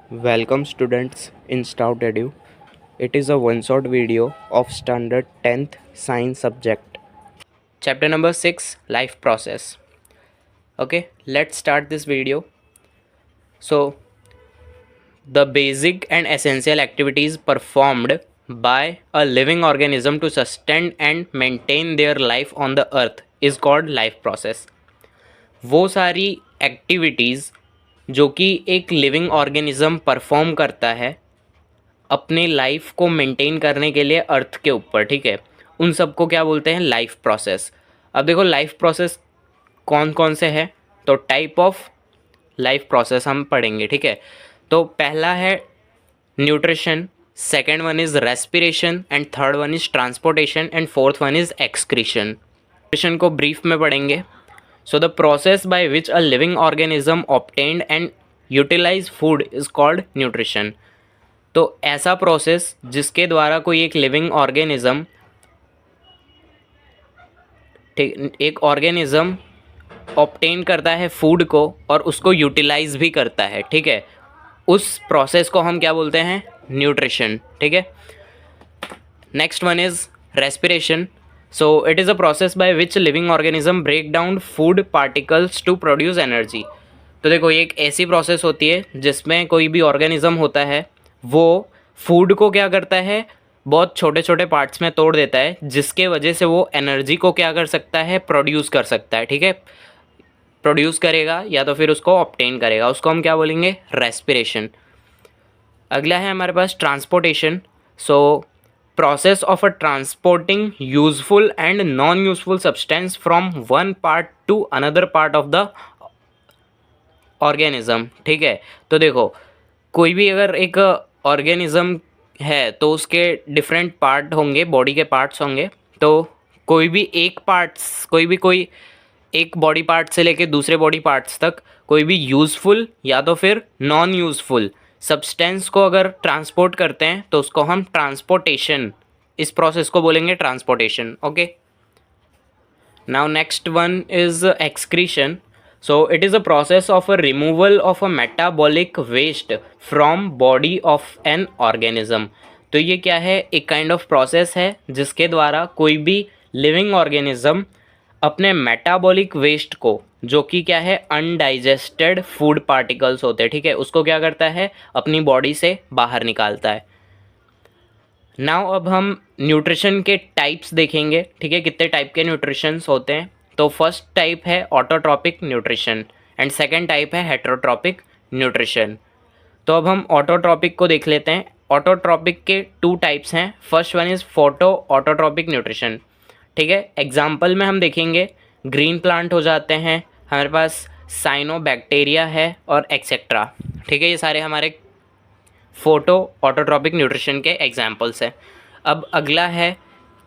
Welcome students in Stout Edu. It is a one-shot video of standard 10th science subject. Chapter number 6, life process. Okay, let's start this video. So, the basic and essential activities performed by a living organism to sustain and maintain their life on the earth is called life process. वो सारी activities जो कि एक living organism perform करता है अपने life को maintain करने के लिए अर्थ के ऊपर, ठीक है, उन सबको क्या बोलते हैं? Life process. अब देखो लाइफ प्रोसेस कौन कौन से हैं, तो टाइप ऑफ लाइफ प्रोसेस हम पढ़ेंगे, ठीक है। तो पहला है nutrition, second one is respiration and third one is transportation and fourth one is excretion. Nutrition को ब्रीफ में पढ़ेंगे। So the process by which a living organism obtained and utilize food is called nutrition. तो ऐसा process जिसके द्वारा कोई एक living organism एक ऑर्गेनिज्म ऑब्टेन करता है फूड को और उसको यूटिलाइज भी करता है, ठीक है, उस प्रोसेस को हम क्या बोलते हैं? न्यूट्रिशन, ठीक है। Next one is respiration. So it is a process by which living organism break down food particles to produce energy. तो देखो ये एक ऐसी प्रोसेस होती है जिसमें कोई भी ऑर्गेनिज्म होता है वो फूड को क्या करता है, बहुत छोटे छोटे पार्ट्स में तोड़ देता है, जिसके वजह से वो एनर्जी को क्या कर सकता है? प्रोड्यूस कर सकता है, ठीक है। प्रोड्यूस करेगा या तो फिर उसको ऑब्टेन करेगा, उसको हम क्या बोलेंगे? रेस्पिरेशन। अगला है हमारे पास transportation. So process of a transporting useful and non useful substance from one part to another part of the organism, ठीक है। तो देखो कोई भी अगर एक ऑर्गेनिज्म है तो उसके डिफरेंट पार्ट होंगे, बॉडी के पार्ट्स होंगे। तो कोई भी एक बॉडी पार्ट से लेके दूसरे बॉडी पार्ट्स तक कोई भी यूज़फुल या तो फिर नॉन यूज़फुल सब्सटेंस को अगर ट्रांसपोर्ट करते हैं तो उसको हम ट्रांसपोर्टेशन, इस प्रोसेस को बोलेंगे transportation, okay. Now next one is excretion. So it is a process of a removal of a metabolic waste from body of an organism. तो ये क्या है? एक काइंड ऑफ प्रोसेस है जिसके द्वारा कोई भी लिविंग ऑर्गेनिज्म अपने मेटाबॉलिक वेस्ट को, जो कि क्या है? अनडाइजेस्टेड फूड पार्टिकल्स होते हैं, ठीक है, उसको क्या करता है? अपनी बॉडी से बाहर निकालता है। नाउ अब हम न्यूट्रिशन के टाइप्स देखेंगे, ठीक है, कितने टाइप के न्यूट्रिशंस होते हैं। तो फर्स्ट टाइप है autotrophic nutrition and second type है हेटेरोट्रॉपिक न्यूट्रिशन। तो अब हम ऑटोट्रॉपिक को देख लेते हैं। ऑटोट्रॉपिक के टू टाइप्स हैं। First one is photo autotrophic nutrition, ठीक है। एग्जाम्पल में हम देखेंगे ग्रीन प्लांट हो जाते हैं, हमारे पास साइनोबैक्टीरिया है और एक्सेट्रा, ठीक है, ये सारे हमारे फोटो ऑटोट्रॉपिक न्यूट्रिशन के एग्जाम्पल्स हैं। अब अगला है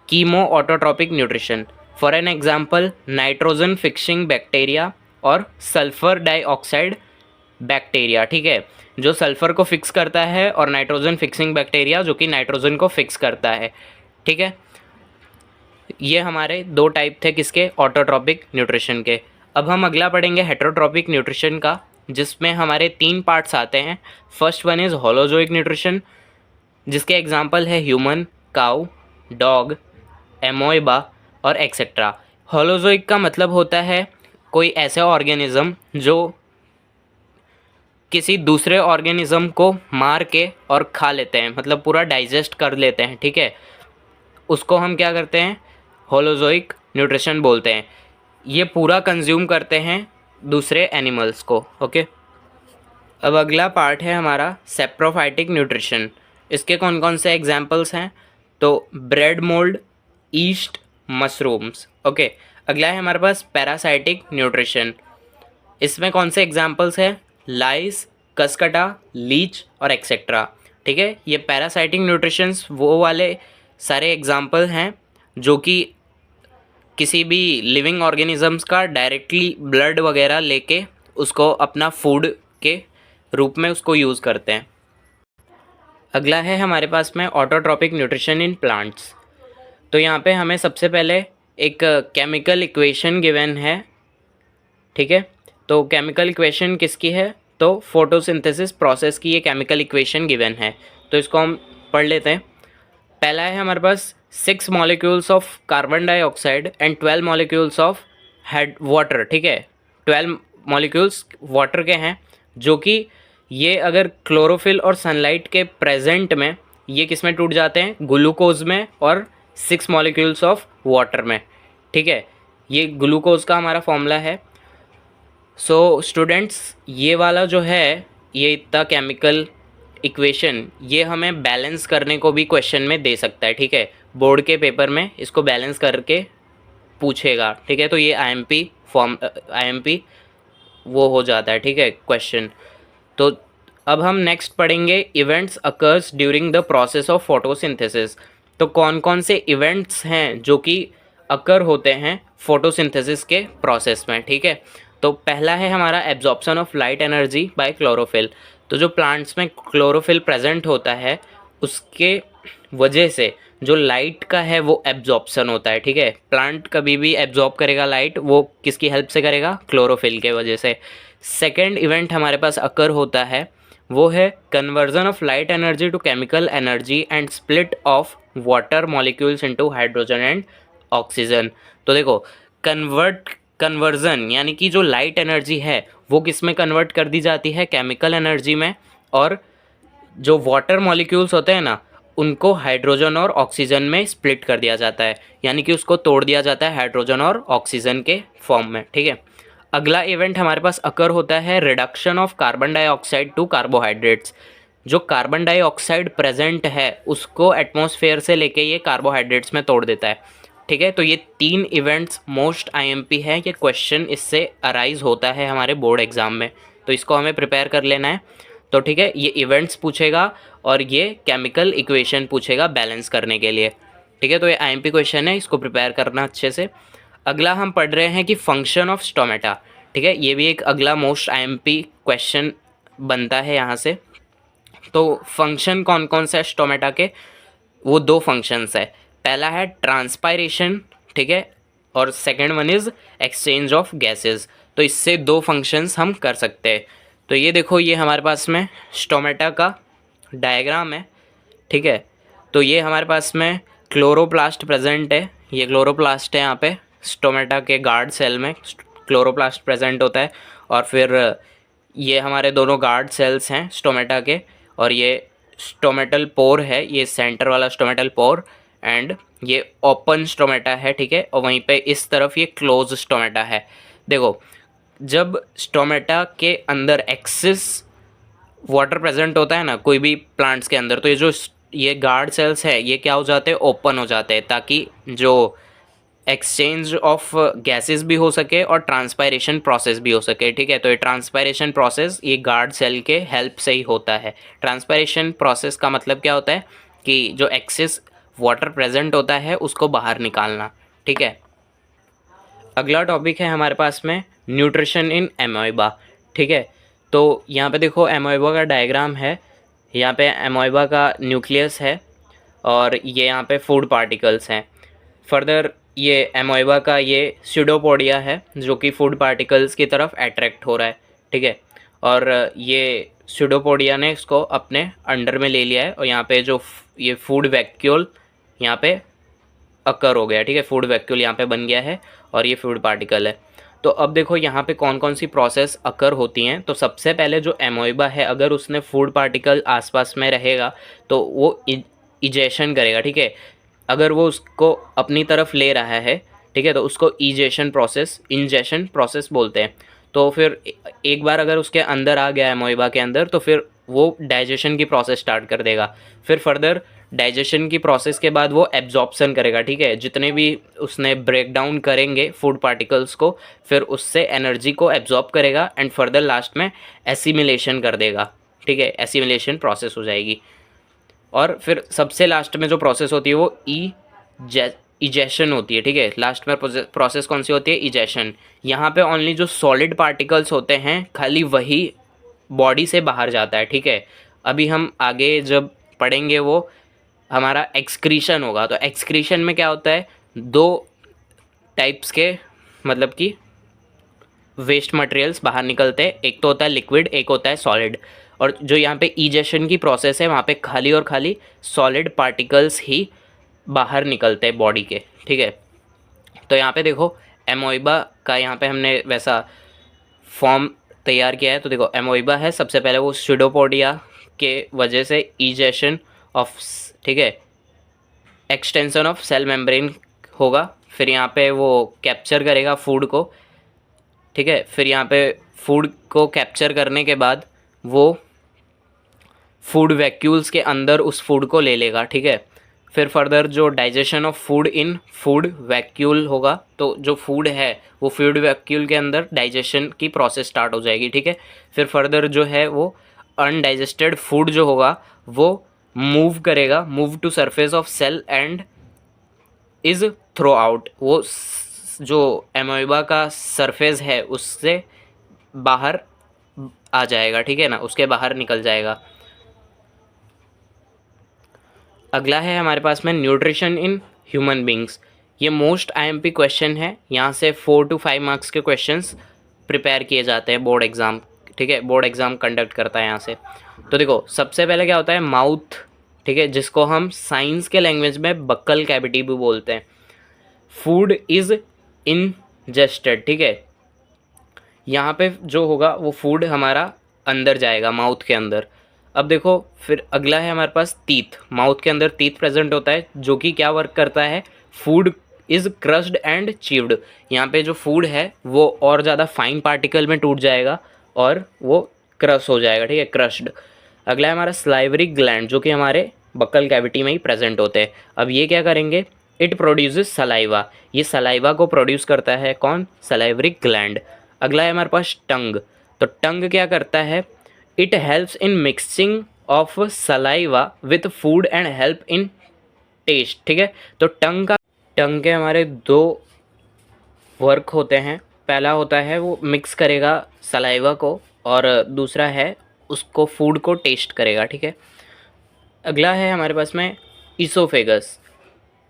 chemo autotrophic nutrition. For an example nitrogen fixing bacteria और सल्फर डाइऑक्साइड बैक्टीरिया, ठीक है, जो सल्फर को फिक्स करता है, और नाइट्रोजन फिक्सिंग बैक्टीरिया जो कि नाइट्रोजन को फिक्स करता है, ठीक है। ये हमारे दो टाइप थे किसके? ऑटोट्रॉपिक न्यूट्रिशन के। अब हम अगला पढ़ेंगे हेटेरोट्रॉपिक न्यूट्रिशन का, जिसमें हमारे तीन पार्ट्स आते हैं। First one is holozoic nutrition, जिसके एग्जांपल है ह्यूमन, काऊ, डॉग, एमोइबा और एक्सेट्रा। होलोजोइक का मतलब होता है कोई ऐसे ऑर्गेनिज्म जो किसी दूसरे ऑर्गेनिज्म को मार के और खा लेते हैं, मतलब पूरा डाइजेस्ट कर लेते हैं, ठीक है, उसको हम क्या करते हैं? होलोजोइक न्यूट्रिशन बोलते हैं। ये पूरा कंज्यूम करते हैं दूसरे एनिमल्स को, ओके। अब अगला पार्ट है हमारा सेप्रोफाइटिक न्यूट्रिशन। इसके कौन कौन से एग्जाम्पल्स हैं? तो bread mould, east, mushrooms, okay. अगला है हमारे पास पैरासाइटिक न्यूट्रिशन। इसमें कौन से एग्जाम्पल्स हैं? लाइस, कसकटा, लीच और एक्सेट्रा, ठीक है। ये पैरासाइटिक न्यूट्रिशंस वो वाले सारे एग्जाम्पल हैं जो कि किसी भी लिविंग ऑर्गेनिजम्स का डायरेक्टली ब्लड वगैरह लेके उसको अपना फूड के रूप में उसको यूज़ करते हैं। अगला है हमारे पास में ऑटोट्रॉपिक न्यूट्रिशन इन प्लांट्स। तो यहाँ पे हमें सबसे पहले एक केमिकल इक्वेशन गिवन है, ठीक है। तो केमिकल इक्वेशन किसकी है? तो फोटोसिंथेसिस प्रोसेस की ये केमिकल इक्वेशन गिवन है, तो इसको हम पढ़ लेते हैं। पहला है हमारे पास 6 molecules of carbon dioxide and 12 molecules of head water, ठीक है। 12 मॉलिक्यूल्स वाटर के हैं, जो कि ये अगर क्लोरोफिल और सनलाइट के प्रेजेंट में ये किस में टूट जाते हैं, ग्लूकोज में और 6 मॉलिक्यूल्स ऑफ वाटर में, ठीक है। ये ग्लूकोज का हमारा फॉर्मूला है। सो स्टूडेंट्स, ये वाला जो है, ये इतना केमिकल इक्वेशन ये हमें बैलेंस करने को भी क्वेश्चन में दे सकता है, ठीक है। बोर्ड के पेपर में इसको बैलेंस करके पूछेगा, ठीक है। तो ये आईएमपी वो हो जाता है, ठीक है, क्वेश्चन। तो अब हम नेक्स्ट पढ़ेंगे events occurs during the process of photosynthesis. तो कौन कौन से इवेंट्स हैं जो कि अकर होते हैं फोटोसिंथेसिस के प्रोसेस में, ठीक है। तो पहला है हमारा absorption of light energy by chlorophyll. तो जो प्लांट्स में क्लोरोफिल प्रेजेंट होता है उसके वजह से जो लाइट का है वो एब्जॉर्प्शन होता है, ठीक है। प्लांट कभी भी एब्जॉर्ब करेगा लाइट, वो किसकी हेल्प से करेगा, क्लोरोफिल के वजह से। सेकेंड इवेंट हमारे पास अकर होता है वो है conversion of light energy to chemical energy and split of water molecules into hydrogen and oxygen. तो देखो, कन्वर्जन यानी कि जो लाइट एनर्जी है वो किस में कन्वर्ट कर दी जाती है, केमिकल एनर्जी में, और जो वाटर मॉलिक्यूल्स होते हैं ना उनको हाइड्रोजन और ऑक्सीजन में स्प्लिट कर दिया जाता है, यानी कि उसको तोड़ दिया जाता है हाइड्रोजन और ऑक्सीजन के फॉर्म में, ठीक है। अगला इवेंट हमारे पास अकर होता है reduction of carbon dioxide to carbohydrates. जो कार्बन डाइऑक्साइड प्रेजेंट है उसको एटमॉस्फेयर से लेके ये कार्बोहाइड्रेट्स में तोड़ देता है, ठीक है। तो ये 3 इवेंट्स मोस्ट आईएमपी है, ये क्वेश्चन इससे अराइज होता है हमारे बोर्ड एग्जाम में, तो इसको हमें प्रिपेयर कर लेना है। तो ठीक है, ये इवेंट्स पूछेगा और ये केमिकल इक्वेशन पूछेगा बैलेंस करने के लिए, ठीक है। तो ये आईएमपी क्वेश्चन है, इसको प्रिपेयर करना अच्छे से। अगला हम पढ़ रहे हैं कि फंक्शन ऑफ स्टोमेटा, ठीक है। ये भी एक अगला मोस्ट आईएमपी क्वेश्चन बनता है यहाँ से। तो फंक्शन कौन कौन सा है स्टोमेटा के, वो 2 फंक्शंस है। पहला है ट्रांसपायरेशन, ठीक है, और second one is exchange of gases. तो इससे 2 फंक्शंस हम कर सकते हैं। तो ये देखो, ये हमारे पास में स्टोमेटा का डायग्राम है, ठीक है। तो ये हमारे पास में क्लोरोप्लास्ट प्रेजेंट है, ये क्लोरोप्लास्ट है यहाँ पे स्टोमेटा के गार्ड सेल में क्लोरोप्लास्ट प्रेजेंट होता है। और फिर ये हमारे दोनों गार्ड सेल्स हैं स्टोमेटा के, और ये स्टोमेटल पोर है, ये सेंटर वाला स्टोमेटल पोर, एंड ये ओपन स्टोमेटा है, ठीक है। और वहीं पे इस तरफ ये क्लोज स्टोमेटा है। देखो, जब स्टोमेटा के अंदर एक्सेस वाटर प्रेजेंट होता है ना कोई भी प्लांट्स के अंदर, तो ये गार्ड सेल्स है ये क्या हो जाते हैं, ओपन हो जाते हैं, ताकि जो एक्सचेंज ऑफ गैसेस भी हो सके और ट्रांसपायरेशन प्रोसेस भी हो सके, ठीक है। तो ये ट्रांसपायरेशन प्रोसेस ये गार्ड सेल के हेल्प से ही होता है। ट्रांसपायरेशन प्रोसेस का मतलब क्या होता है कि जो एक्सेस वाटर प्रेजेंट होता है उसको बाहर निकालना, ठीक है। अगला टॉपिक है हमारे पास में न्यूट्रिशन इन एमोइबा, ठीक है। तो यहाँ पे देखो एमोइबा का डायग्राम है, यहाँ पे एमोइबा का न्यूक्लियस है और ये यहाँ पे फूड पार्टिकल्स हैं। फर्दर ये एमोइबा का ये स्यूडोपोडिया है जो कि फूड पार्टिकल्स की तरफ अट्रैक्ट हो रहा है, ठीक है। और ये स्यूडोपोडिया ने इसको अपने अंडर में ले लिया है और यहाँ पे जो ये फूड वैक्यूल यहाँ पे अकर हो गया, ठीक है। फूड वैक्यूल यहाँ पे बन गया है और ये फूड पार्टिकल है। तो अब देखो यहाँ पे कौन कौन सी प्रोसेस अकर होती हैं। तो सबसे पहले जो एमोइबा है अगर उसने फूड पार्टिकल आसपास में रहेगा तो वो इजेशन करेगा, ठीक है। अगर वो उसको अपनी तरफ ले रहा है, ठीक है, तो उसको इंजेशन प्रोसेस बोलते हैं। तो फिर एक बार अगर उसके अंदर आ गया एमोइबा के अंदर तो फिर वो डाइजेशन की प्रोसेस स्टार्ट कर देगा। फिर फर्दर डाइजेशन की प्रोसेस के बाद वो एब्जॉर्प्शन करेगा, ठीक है। जितने भी उसने ब्रेक डाउन करेंगे फूड पार्टिकल्स को, फिर उससे एनर्जी को एब्जॉर्ब करेगा एंड फर्दर लास्ट में एसिमिलेशन कर देगा, ठीक है। एसिमिलेशन प्रोसेस हो जाएगी और फिर सबसे लास्ट में जो प्रोसेस होती है वो इजेशन होती है, ठीक है। लास्ट में प्रोसेस कौन सी होती है, इजेशन। यहाँ पे ओनली जो सॉलिड पार्टिकल्स होते हैं खाली वही बॉडी से बाहर जाता है, ठीक है। अभी हम आगे जब पढ़ेंगे वो हमारा एक्सक्रीशन होगा। तो एक्सक्रीशन में क्या होता है, 2 टाइप्स के, मतलब कि वेस्ट मटेरियल्स बाहर निकलते हैं, एक तो होता है लिक्विड, एक होता है सॉलिड। और जो यहाँ पे इजेशन की प्रोसेस है वहाँ पे खाली और खाली सॉलिड पार्टिकल्स ही बाहर निकलते हैं बॉडी के, ठीक है। तो यहाँ पे देखो एमोइबा का यहाँ पे हमने वैसा फॉर्म तैयार किया है। तो देखो एमोइबा है, सबसे पहले वो स्यूडोपोडिया के वजह से इजेशन ऑफ, ठीक है, एक्सटेंशन ऑफ सेल मेम्ब्रेन होगा। फिर यहाँ पे वो कैप्चर करेगा फूड को, ठीक है। फिर यहाँ पे फूड को कैप्चर करने के बाद वो फूड वैक्यूल्स के अंदर उस फूड को ले लेगा, ठीक है। फिर फर्दर जो digestion of food in food vacuole होगा, तो जो फूड है वो फूड वैक्यूल के अंदर डाइजेशन की प्रोसेस स्टार्ट हो जाएगी, ठीक है। फिर फर्दर जो है वो अनडाइजेस्टेड फूड जो होगा वो मूव करेगा, move to surface of cell and is throw out, वो जो एमोइबा का सरफेस है उससे बाहर आ जाएगा, ठीक है ना, उसके बाहर निकल जाएगा। अगला है हमारे पास में न्यूट्रिशन इन ह्यूमन बींग्स। ये मोस्ट आईएमपी क्वेश्चन है, यहाँ से 4 to 5 मार्क्स के क्वेश्चंस प्रिपेयर किए जाते हैं बोर्ड एग्ज़ाम, ठीक है, बोर्ड एग्ज़ाम कंडक्ट करता है यहाँ से। तो देखो सबसे पहले क्या होता है, माउथ, ठीक है, जिसको हम साइंस के लैंग्वेज में बक्कल कैविटी भी बोलते हैं। फूड इज़ इनजेस्टेड, ठीक है, यहाँ पे जो होगा वो फूड हमारा अंदर जाएगा माउथ के अंदर। अब देखो फिर अगला है हमारे पास टीथ। माउथ के अंदर टीथ प्रेजेंट होता है जो कि क्या वर्क करता है, फूड इज़ क्रस्ड एंड चीव्ड। यहाँ पे जो फूड है वो और ज़्यादा फाइन पार्टिकल में टूट जाएगा और वो क्रश हो जाएगा, ठीक है, क्रश्ड। अगला है हमारा स्लाइवरी ग्लैंड जो कि हमारे बक्कल कैविटी में ही प्रेजेंट होते हैं। अब ये क्या करेंगे, इट प्रोड्यूसेस सलाइवा, ये सलाइवा को प्रोड्यूस करता है कौन, सलाइवरी ग्लैंड। अगला है हमारे पास टंग। तो टंग क्या करता है, it helps in mixing of saliva with food and help in taste, ठीक है। तो टंग के हमारे 2 वर्क होते हैं। पहला होता है वो मिक्स करेगा सलाइवा को और दूसरा है उसको फूड को टेस्ट करेगा, ठीक है। अगला है हमारे पास में ईसोफेगस,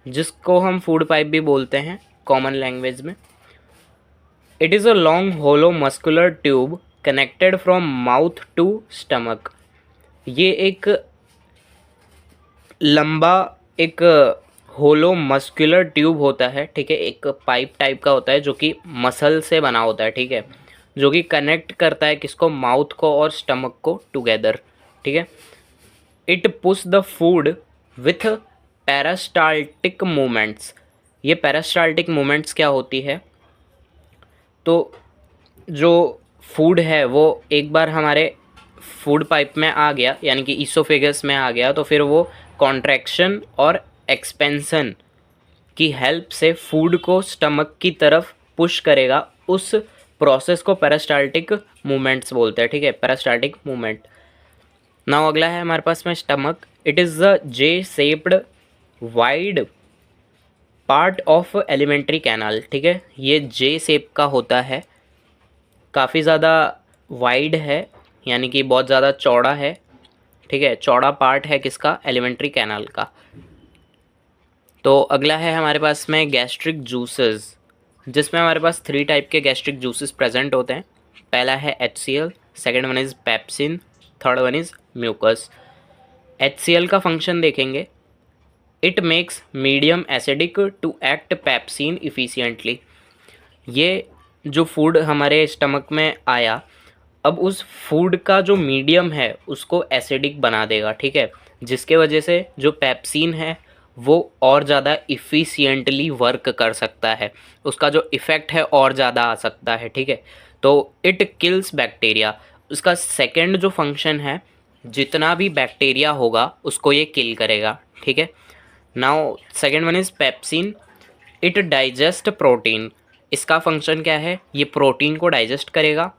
जिसको हम फूड पाइप भी बोलते हैं कॉमन लैंग्वेज में। It is a long hollow muscular tube connected from mouth to stomach. ये एक लंबा एक होलो मस्कुलर ट्यूब होता है, ठीक है, एक पाइप टाइप का होता है जो कि मसल से बना होता है, ठीक है, जो कि कनेक्ट करता है किसको, माउथ को और स्टमक को टुगेदर, ठीक है। It push the food with peristaltic movements. ये पेरिस्टाल्टिक मूवमेंट्स क्या होती है, तो जो फूड है वो एक बार हमारे फूड पाइप में आ गया यानी कि ईसोफेगस में आ गया, तो फिर वो कॉन्ट्रैक्शन और एक्सपेंशन की हेल्प से फूड को स्टमक की तरफ पुश करेगा। उस प्रोसेस को पेरिस्टाल्टिक मूवमेंट्स बोलते हैं, ठीक है, पेरिस्टाल्टिक मूवमेंट। नाउ अगला है हमारे पास में stomach. It is a J shaped wide part of alimentary canal, ठीक है, ये जे शेप का होता है, काफ़ी ज़्यादा वाइड है यानी कि बहुत ज़्यादा चौड़ा है, ठीक है, चौड़ा पार्ट है किसका, एलिमेंट्री कैनाल का। तो अगला है हमारे पास में गैस्ट्रिक जूसेस, जिसमें हमारे पास 3 टाइप के गैस्ट्रिक जूसेस प्रेजेंट होते हैं। पहला है HCl, second one is pepsin, third one is mucus. HCl का फंक्शन देखेंगे, it makes medium acidic to act pepsin efficiently. ये जो फूड हमारे स्टमक में आया, अब उस फूड का जो मीडियम है उसको एसिडिक बना देगा, ठीक है, जिसके वजह से जो पेप्सिन है वो और ज़्यादा इफ़िशियंटली वर्क कर सकता है, उसका जो इफ़ेक्ट है और ज़्यादा आ सकता है, ठीक है। तो इट किल्स बैक्टीरिया, उसका सेकंड जो फंक्शन है, जितना भी बैक्टीरिया होगा उसको ये किल करेगा, ठीक है। Now second one is pepsin, it digest protein. इसका फंक्शन क्या है, ये प्रोटीन को डाइजेस्ट करेगा।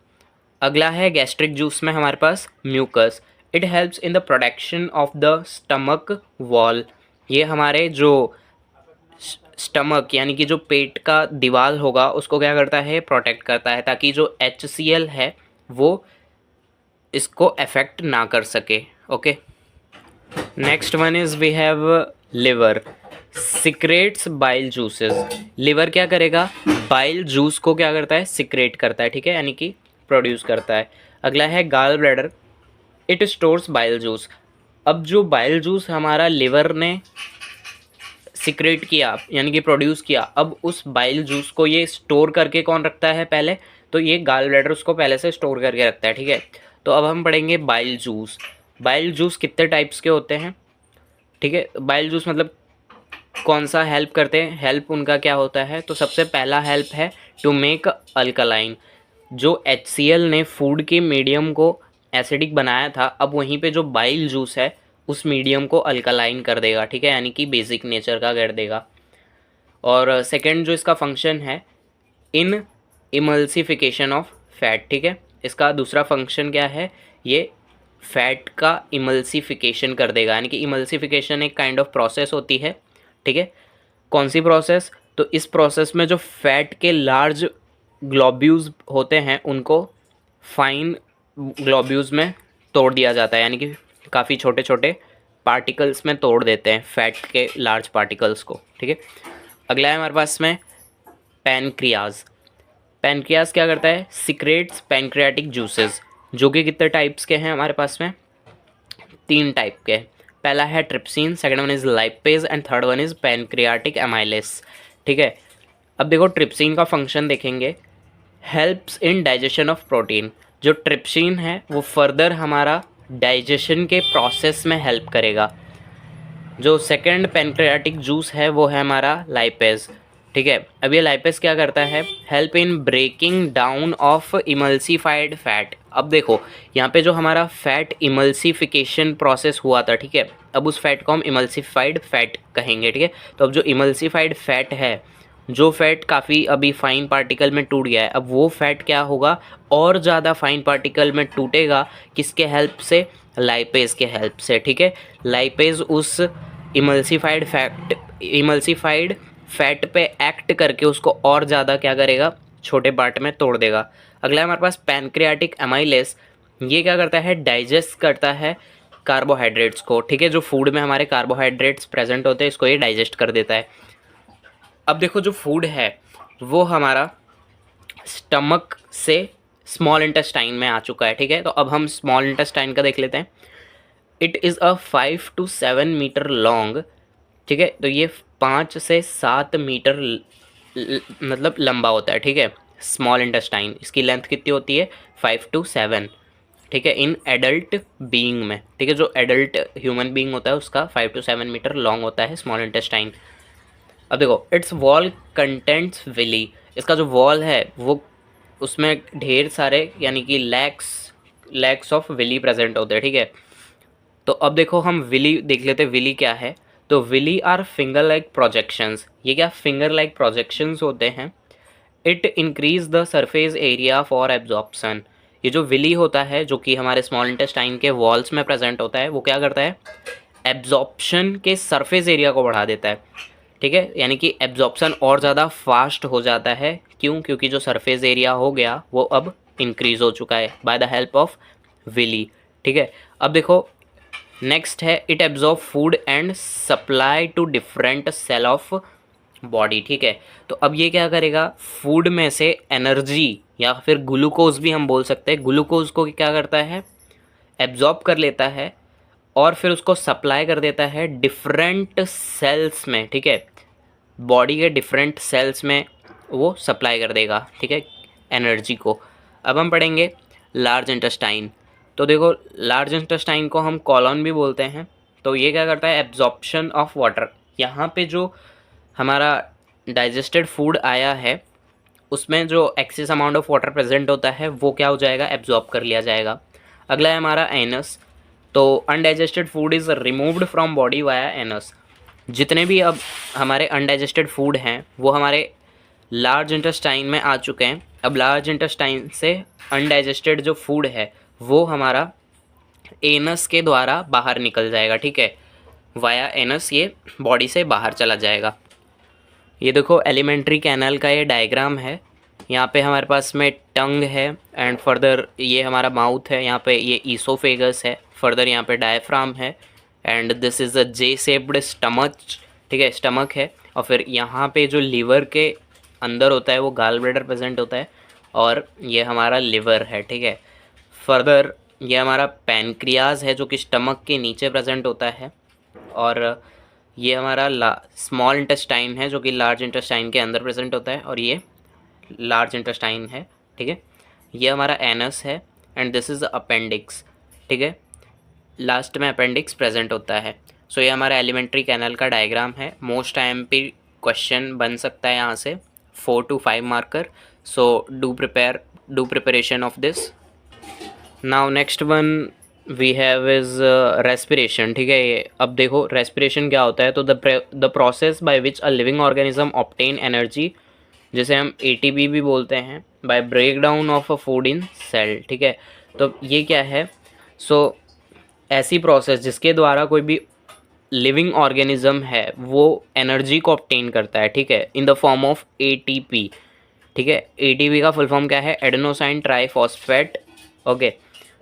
अगला है गैस्ट्रिक जूस में हमारे पास mucus, it helps in the protection of the stomach wall. ये हमारे जो स्टमक यानी कि जो पेट का दीवार होगा उसको क्या करता है, प्रोटेक्ट करता है, ताकि जो HCl है वो इसको अफेक्ट ना कर सके, okay. Next one is we have liver. Secretes bile juices. Liver क्या करेगा, बाइल जूस को क्या करता है, सिक्रेट करता है, ठीक है, यानी कि प्रोड्यूस करता है। अगला है gall bladder, it stores bile juice. अब जो बाइल जूस हमारा लिवर ने सिक्रेट किया यानी कि प्रोड्यूस किया, अब उस बाइल जूस को ये स्टोर करके कौन रखता है पहले, तो ये गाल ब्लैडर उसको पहले से स्टोर करके रखता है, ठीक है। तो अब हम पढ़ेंगे बाइल जूस। बाइल जूस कितने टाइप्स के होते हैं, ठीक है। बाइल जूस मतलब कौन सा हेल्प करते हैं, हेल्प उनका क्या होता है, तो सबसे पहला हेल्प है टू मेक अल्कलाइन। जो HCl ने फूड के मीडियम को एसिडिक बनाया था, अब वहीं पे जो बाइल जूस है उस मीडियम को अल्कलाइन कर देगा, ठीक है, यानी कि बेसिक नेचर का कर देगा। और सेकंड जो इसका फंक्शन है, इन इमल्सिफिकेशन ऑफ फैट, ठीक है। इसका दूसरा फंक्शन क्या है, ये फैट का इमल्सिफिकेशन कर देगा, यानी कि इमल्सिफिकेशन एक काइंड ऑफ प्रोसेस होती है, ठीक है। कौन सी प्रोसेस, तो इस प्रोसेस में जो फैट के लार्ज ग्लोब्यूल्स होते हैं उनको फाइन ग्लोब्यूल्स में तोड़ दिया जाता है, यानी कि काफ़ी छोटे छोटे पार्टिकल्स में तोड़ देते हैं फैट के लार्ज पार्टिकल्स को, ठीक है। अगला है हमारे पास में पैनक्रियाज। पैनक्रियाज क्या करता है, सिक्रेट्स पैनक्रियाटिक जूसेस, जो कि कितने टाइप्स के हैं हमारे पास में, 3 टाइप के। पहला है trypsin, second one is lipase and third one is pancreatic amylase, ठीक है। अब देखो ट्रिप्सिन का फंक्शन देखेंगे, helps in digestion of protein. जो ट्रिप्सिन है वो फर्दर हमारा डाइजेशन के प्रोसेस में हेल्प करेगा। जो सेकंड पैनक्रियाटिक जूस है वो है हमारा लाइपेज, ठीक है। अब ये लाइपेज क्या करता है, help in breaking down of emulsified fat. अब देखो यहाँ पे जो हमारा फैट इमल्सिफिकेशन प्रोसेस हुआ था, ठीक है, अब उस फैट को हम इमल्सिफाइड फैट कहेंगे, ठीक है। तो अब जो इमल्सिफाइड फैट है, जो फैट काफ़ी अभी फाइन पार्टिकल में टूट गया है, अब वो फैट क्या होगा, और ज़्यादा फाइन पार्टिकल में टूटेगा, किसके हेल्प से, लाइपेज के हेल्प से, ठीक है। लाइपेज उस इमल्सिफाइड फैट पे एक्ट करके उसको और ज़्यादा क्या करेगा, छोटे पार्ट में तोड़ देगा। अगला है हमारे पास पैनक्रियाटिक एमाइलेस। ये क्या करता है, डाइजेस्ट करता है कार्बोहाइड्रेट्स को, ठीक है। जो फूड में हमारे कार्बोहाइड्रेट्स प्रेजेंट होते हैं इसको ये डाइजेस्ट कर देता है। अब देखो जो फूड है वो हमारा स्टमक से स्मॉल इंटेस्टाइन में आ चुका है, ठीक है। तो अब हम स्मॉल इंटेस्टाइन का देख लेते हैं। It is a 5 to 7 metre long, ठीक है। तो ये 5 से 7 मीटर मतलब लंबा होता है, ठीक है, स्मॉल इंटेस्टाइन। इसकी लेंथ कितनी होती है, 5 to 7, ठीक है, इन एडल्ट बीइंग में, ठीक है। जो एडल्ट ह्यूमन बीइंग होता है उसका 5 to 7 मीटर लॉन्ग होता है स्मॉल इंटेस्टाइन। अब देखो इट्स वॉल कंटेंट्स विली। इसका जो वॉल है वो उसमें ढेर सारे यानी कि लैक्स ऑफ विली प्रेजेंट होते हैं, ठीक है। तो अब देखो हम विली देख लेते हैं, विली क्या है, तो villi are finger like projections. ये क्या फिंगर लाइक प्रोजेक्शंस होते हैं। It increase the surface area for absorption. ये जो विली होता है जो कि हमारे स्मॉल इंटेस्टाइन के वॉल्स में प्रेजेंट होता है, वो क्या करता है, एब्जॉर्प्शन के सरफेस एरिया को बढ़ा देता है, ठीक है। यानी कि एब्जॉर्प्शन और ज़्यादा फास्ट हो जाता है, क्यों, क्योंकि जो सरफेस एरिया हो गया वो अब इंक्रीज़ हो चुका है by the help of villi, ठीक है। अब देखो नेक्स्ट है, it absorb food and supply to different cell of body, ठीक है। तो अब ये क्या करेगा, फूड में से एनर्जी या फिर ग्लूकोज भी हम बोल सकते हैं, ग्लूकोज को क्या करता है, एब्जॉर्ब कर लेता है और फिर उसको सप्लाई कर देता है डिफरेंट सेल्स में, ठीक है। बॉडी के डिफरेंट सेल्स में वो सप्लाई कर देगा, ठीक है, एनर्जी को। अब हम पढ़ेंगे लार्ज इंटेस्टाइन। तो देखो लार्ज इंटेस्टाइन को हम कॉलन भी बोलते हैं। तो ये क्या करता है, एब्जॉर्प्शन ऑफ वाटर। यहाँ पे जो हमारा डाइजेस्टेड फूड आया है उसमें जो excess amount of water present होता है वो क्या हो जाएगा, एब्जॉर्ब कर लिया जाएगा। अगला है हमारा एनस। तो undigested food is removed from body via anus. जितने भी अब हमारे अनडाइजेस्टेड फूड हैं वो हमारे लार्ज इंटेस्टाइन में आ चुके हैं। अब लार्ज इंटेस्टाइन से अनडाइजेस्टेड जो फूड है वो हमारा एनस के द्वारा बाहर निकल जाएगा, ठीक है, वाया एनस ये बॉडी से बाहर चला जाएगा। ये देखो एलिमेंट्री कैनल का ये डायग्राम है। यहाँ पे हमारे पास में टंग है एंड फर्दर ये हमारा माउथ है, यहाँ पे ये ईसोफेगस है, फर्दर यहाँ पे डायफ्राम है and this is a J shaped stomach, ठीक है, स्टमक है, और फिर यहाँ पे जो लीवर के अंदर होता है वो गाल ब्लैडर प्रेजेंट होता है, और ये हमारा लिवर है, ठीक है। फर्दर ये हमारा पैनक्रियाज है जो कि स्टमक के नीचे प्रेजेंट होता है, और ये हमारा स्मॉल इंटेस्टाइन है जो कि लार्ज इंटेस्टाइन के अंदर प्रेजेंट होता है, और ये लार्ज इंटेस्टाइन है, ठीक है। ये हमारा एनस है, एंड दिस इज़ अपेंडिक्स, ठीक है। लास्ट में अपेंडिक्स प्रेजेंट होता है। सो ये हमारा एलिमेंट्री कैनल का डायग्राम है। मोस्ट IMP क्वेश्चन बन सकता है यहाँ से 4 to 5 marker. So do preparation of this. Now next one we have is respiration, ठीक है। ये अब देखो रेस्पिरेशन क्या होता है। तो the process by which a living organism obtain energy, जिसे हम ATP भी बोलते हैं, by break down of a food in cell, ठीक है। तो ये क्या है। सो ऐसी प्रोसेस जिसके द्वारा कोई भी लिविंग ऑर्गेनिज्म है वो एनर्जी को ऑब्टेन करता है, ठीक है, in the form of ATP, ठीक है। ATP का फुल फॉर्म क्या है, एडेनोसाइन ट्राइफॉस्फेट, ओके।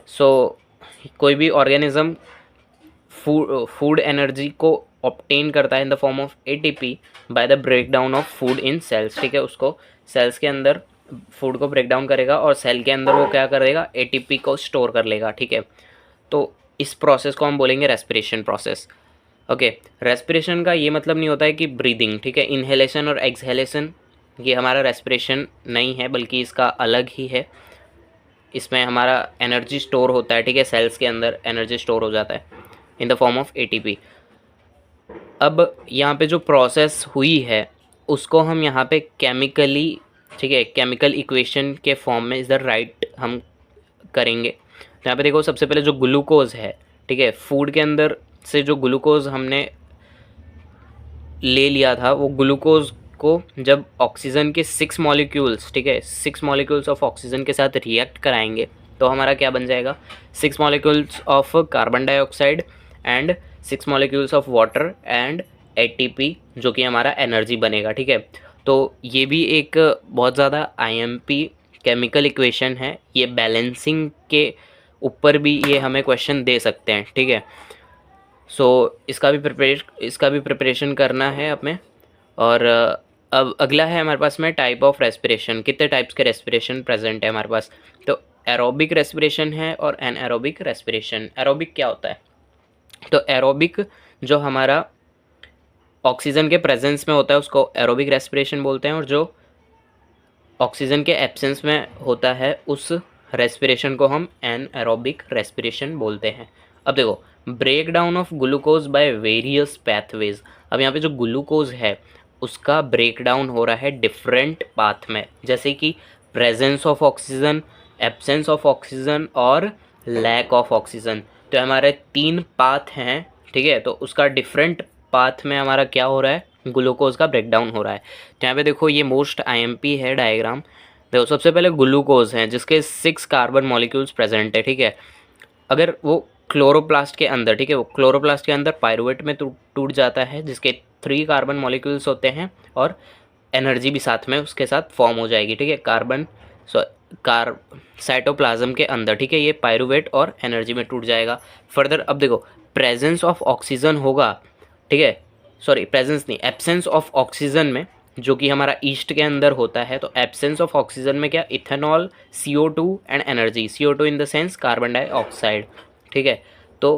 सो कोई भी ऑर्गेनिज्म फूड एनर्जी को ऑब्टेन करता है in the form of ATP by the break down of food in cells, ठीक है। उसको सेल्स के अंदर फूड को ब्रेक डाउन करेगा और सेल के अंदर वो क्या करेगा, ATP को स्टोर कर लेगा, ठीक है। तो इस प्रोसेस को हम बोलेंगे रेस्पिरेशन प्रोसेस, ओके। रेस्पिरेशन का ये मतलब नहीं होता है कि ब्रीदिंग, ठीक है। इनहेलेशन और एक्सहेलेशन ये हमारा रेस्पिरेशन नहीं है, बल्कि इसका अलग ही है। इसमें हमारा एनर्जी स्टोर होता है, ठीक है, सेल्स के अंदर एनर्जी स्टोर हो जाता है in the form of ATP। अब यहाँ पे जो प्रोसेस हुई है उसको हम यहाँ पे केमिकली, ठीक है, केमिकल इक्वेशन के फॉर्म में इधर राइट हम करेंगे। तो यहाँ पे देखो सबसे पहले जो ग्लूकोज है, ठीक है, फूड के अंदर से जो ग्लूकोज हमने ले लिया था वो ग्लूकोज को जब ऑक्सीजन के 6 मॉलिक्यूल्स, ठीक है, 6 मॉलिक्यूल्स ऑफ ऑक्सीजन के साथ रिएक्ट कराएंगे तो हमारा क्या बन जाएगा, 6 molecules of carbon dioxide and 6 molecules of water and ATP, जो कि हमारा एनर्जी बनेगा, ठीक है। तो ये भी एक बहुत ज़्यादा IMP केमिकल इक्वेशन है। ये बैलेंसिंग के ऊपर भी ये हमें क्वेश्चन दे सकते हैं, ठीक है। सो इसका भी प्रिपरेशन करना है हमें। और अब अगला है हमारे पास में टाइप ऑफ रेस्पिरेशन। कितने टाइप्स के रेस्पिरेशन प्रेजेंट है हमारे पास। तो एरोबिक रेस्पिरेशन है और एनएरोबिक रेस्पिरेशन। एरोबिक क्या होता है, तो एरोबिक जो हमारा ऑक्सीजन के प्रेजेंस में होता है उसको एरोबिक रेस्पिरेशन बोलते हैं, और जो ऑक्सीजन के एब्सेंस में होता है उस रेस्पिरेशन को हम एनएरोबिक रेस्पिरेशन बोलते हैं। अब देखो break down of glucose by various pathways. अब यहाँ पे जो ग्लूकोज है उसका ब्रेक डाउन हो रहा है डिफरेंट पाथ में, जैसे कि presence of oxygen, absence of oxygen और लैक ऑफ ऑक्सीजन। तो हमारे 3 पाथ हैं, ठीक है। तो उसका डिफरेंट पाथ में हमारा क्या हो रहा है, ग्लूकोज का ब्रेक डाउन हो रहा है। तो यहाँ पे देखो ये मोस्ट IMP है डायग्राम। देखो सबसे पहले ग्लूकोज हैं जिसके 6 कार्बन मॉलिक्यूल्स प्रेजेंट है, ठीक है। अगर वो क्लोरोप्लास्ट के अंदर, ठीक है, वो क्लोरोप्लास्ट के अंदर पायरुवेट में टूट जाता है जिसके 3 कार्बन मॉलिक्यूल्स होते हैं, और एनर्जी भी साथ में उसके साथ फॉर्म हो जाएगी, ठीक है। साइटोप्लाज्म के अंदर, ठीक है, ये पायरुवेट और एनर्जी में टूट जाएगा। फर्दर अब देखो प्रेजेंस ऑफ ऑक्सीजन होगा, ठीक है, सॉरी प्रेजेंस नहीं, एब्सेंस ऑफ ऑक्सीजन में, जो कि हमारा ईस्ट के अंदर होता है। तो एब्सेंस ऑफ ऑक्सीजन में क्या, ethanol, CO2 and energy. CO2 in the sense carbon dioxide, ठीक है। तो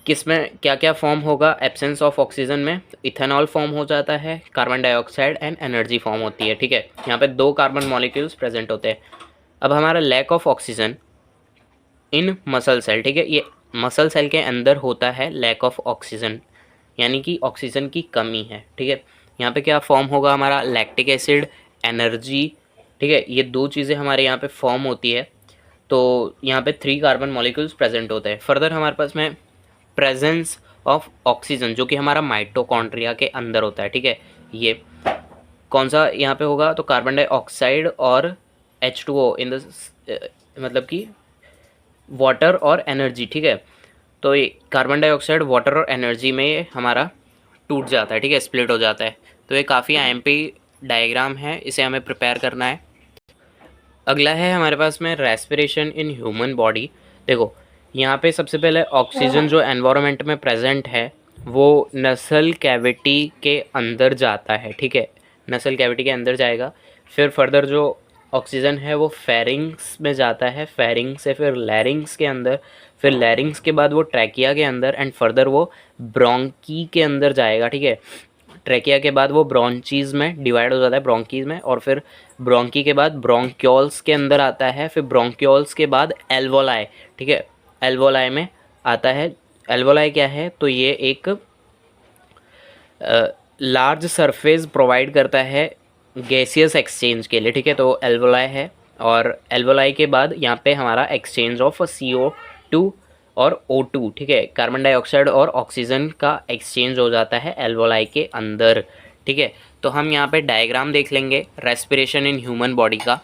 किस में क्या क्या फॉर्म होगा एब्सेंस ऑफ ऑक्सीजन में, इथेनॉल फॉर्म हो जाता है, carbon dioxide and energy form होती है, ठीक है। यहाँ पे 2 कार्बन मॉलिक्यूल्स प्रेजेंट होते हैं। अब हमारा lack of oxygen in muscle cell, ठीक है, ये मसल सेल के अंदर होता है लैक ऑफ ऑक्सीजन, यानी कि ऑक्सीजन की कमी है, ठीक है। यहाँ पे क्या फॉर्म होगा हमारा लैक्टिक एसिड, एनर्जी, ठीक है। ये 2 चीज़ें हमारे यहाँ पे फॉर्म होती है। तो यहाँ पे 3 कार्बन मॉलिक्यूल्स प्रेजेंट होते हैं। फर्दर हमारे पास में प्रेजेंस ऑफ ऑक्सीजन, जो कि हमारा माइटोकॉन्ड्रिया के अंदर होता है, ठीक है। ये कौन सा यहाँ पे होगा, तो कार्बन डाइऑक्साइड और H2O इन द मतलब कि वाटर और एनर्जी, ठीक है। तो ये कार्बन डाइऑक्साइड, वाटर और एनर्जी में ये हमारा टूट जाता है, ठीक है, स्प्लिट हो जाता है। तो ये काफ़ी IMP डायग्राम है, इसे हमें प्रिपेयर करना है। अगला है हमारे पास में रेस्पिरेशन इन ह्यूमन बॉडी। देखो यहाँ पे सबसे पहले ऑक्सीजन जो एनवायरनमेंट में प्रेजेंट है वो नसल कैविटी के अंदर जाता है, ठीक है, नसल कैविटी के अंदर जाएगा। फिर फर्दर जो ऑक्सीजन है वो फेरिंग्स में जाता है, फेरिंग्स से फिर लैरिंग्स के अंदर, फिर लैरिंग्स के बाद वो ट्रैकिया के अंदर, एंड फर्दर वो ब्रोंकी के अंदर जाएगा, ठीक है। ट्रैकिया के बाद वो ब्रोंचीज़ में डिवाइड हो जाता है, ब्रोंकीज़ में, और फिर ब्रोंकी के बाद ब्रोंक्योल्स के अंदर आता है, फिर ब्रोंक्योल्स के बाद एल्वोलाई, ठीक है, एल्वोलाई में आता है। एल्वोलाई क्या है, तो ये एक लार्ज सरफेस प्रोवाइड करता है गैसियस एक्सचेंज के लिए, ठीक है, तो एल्वोलाई है। और एल्वोलाई के बाद यहाँ पे हमारा एक्सचेंज ऑफ CO2 और O2, ठीक है, कार्बन डाइऑक्साइड और ऑक्सीजन का एक्सचेंज हो जाता है एल्वोलाई के अंदर, ठीक है। तो हम यहाँ पे डायग्राम देख लेंगे रेस्पिरेशन इन ह्यूमन बॉडी का।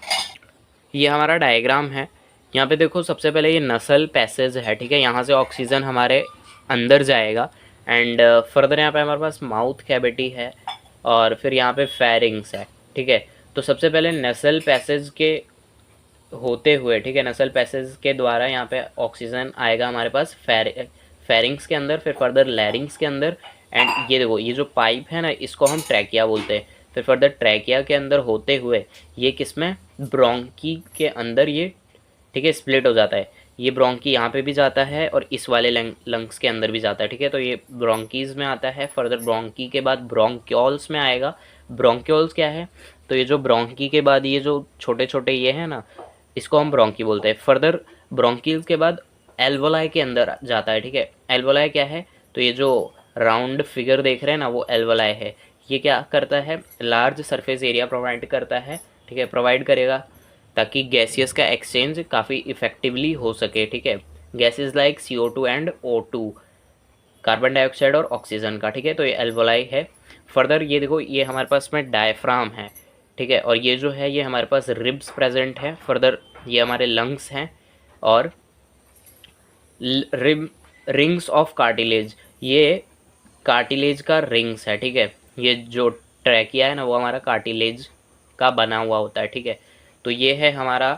ये हमारा डायग्राम है। यहाँ पे देखो सबसे पहले ये नसल पैसेज है, ठीक है, यहाँ से ऑक्सीजन हमारे अंदर जाएगा, एंड फर्दर यहाँ पे हमारे पास माउथ कैविटी है, और फिर यहाँ पे फेरिंग्स है, ठीक है। तो सबसे पहले नसल पैसेज के होते हुए, ठीक है, नसल पैसेज के द्वारा यहाँ पे ऑक्सीजन आएगा हमारे पास फेरिंग्स के अंदर, फिर फर्दर लैरिंग्स के अंदर, एंड ये देखो ये जो पाइप है ना, इसको हम ट्रैकिया बोलते हैं। फिर फर्दर ट्रैकिया के अंदर होते हुए ये किसमें, ब्रोंकी के अंदर ये, ठीक है, स्प्लिट हो जाता है। ये ब्रोंकी यहाँ पे भी जाता है और इस वाले लंग्स के अंदर भी जाता है, ठीक है। तो ये ब्रोंकीज में आता है, फर्दर ब्रोंकी के बाद ब्रोंक्योल्स में आएगा। ब्रोंक्योल्स क्या है, तो ये जो ब्रोंकी के बाद ये जो छोटे छोटे ये हैं ना, इसको हम ब्रोंकी बोलते हैं। फर्दर ब्रोंकील्स के बाद एल्वोलाई के अंदर जाता है, ठीक है। एल्वोलाई क्या है, तो ये जो राउंड फिगर देख रहे हैं ना, वो एल्वोलाई है। ये क्या करता है, लार्ज सरफेस एरिया प्रोवाइड करता है, ठीक है, प्रोवाइड करेगा ताकि गैसियस का एक्सचेंज काफ़ी इफेक्टिवली हो सके, ठीक है। Gases like CO2 and O2, carbon dioxide और ऑक्सीजन का, ठीक है। तो ये एल्वोलाई है। फर्दर ये देखो ये हमारे पास में डायफ्राम है, ठीक है, और ये जो है ये हमारे पास रिब्स प्रेजेंट है। फर्दर ये हमारे लंग्स हैं, और रिंग्स ऑफ कार्टिलेज, ये कार्टिलेज का रिंग्स है, ठीक है। ये जो ट्रैकिया है ना, वो हमारा कार्टिलेज का बना हुआ होता है, ठीक है। तो ये है हमारा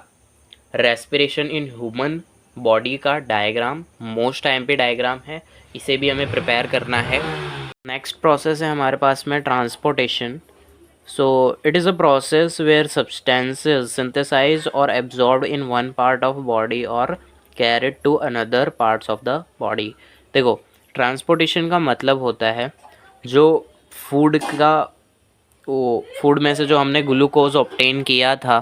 रेस्पिरेशन इन ह्यूमन बॉडी का डायग्राम, मोस्ट टाइम पे डायग्राम है, इसे भी हमें प्रिपेयर करना है। नेक्स्ट प्रोसेस है हमारे पास में transportation. So it is a process where substances synthesized or absorbed in one part of body or carried to another parts of the body। देखो ट्रांसपोर्टेशन का मतलब होता है जो फूड का, वो फूड में से जो हमने ग्लूकोज ऑब्टेन किया था,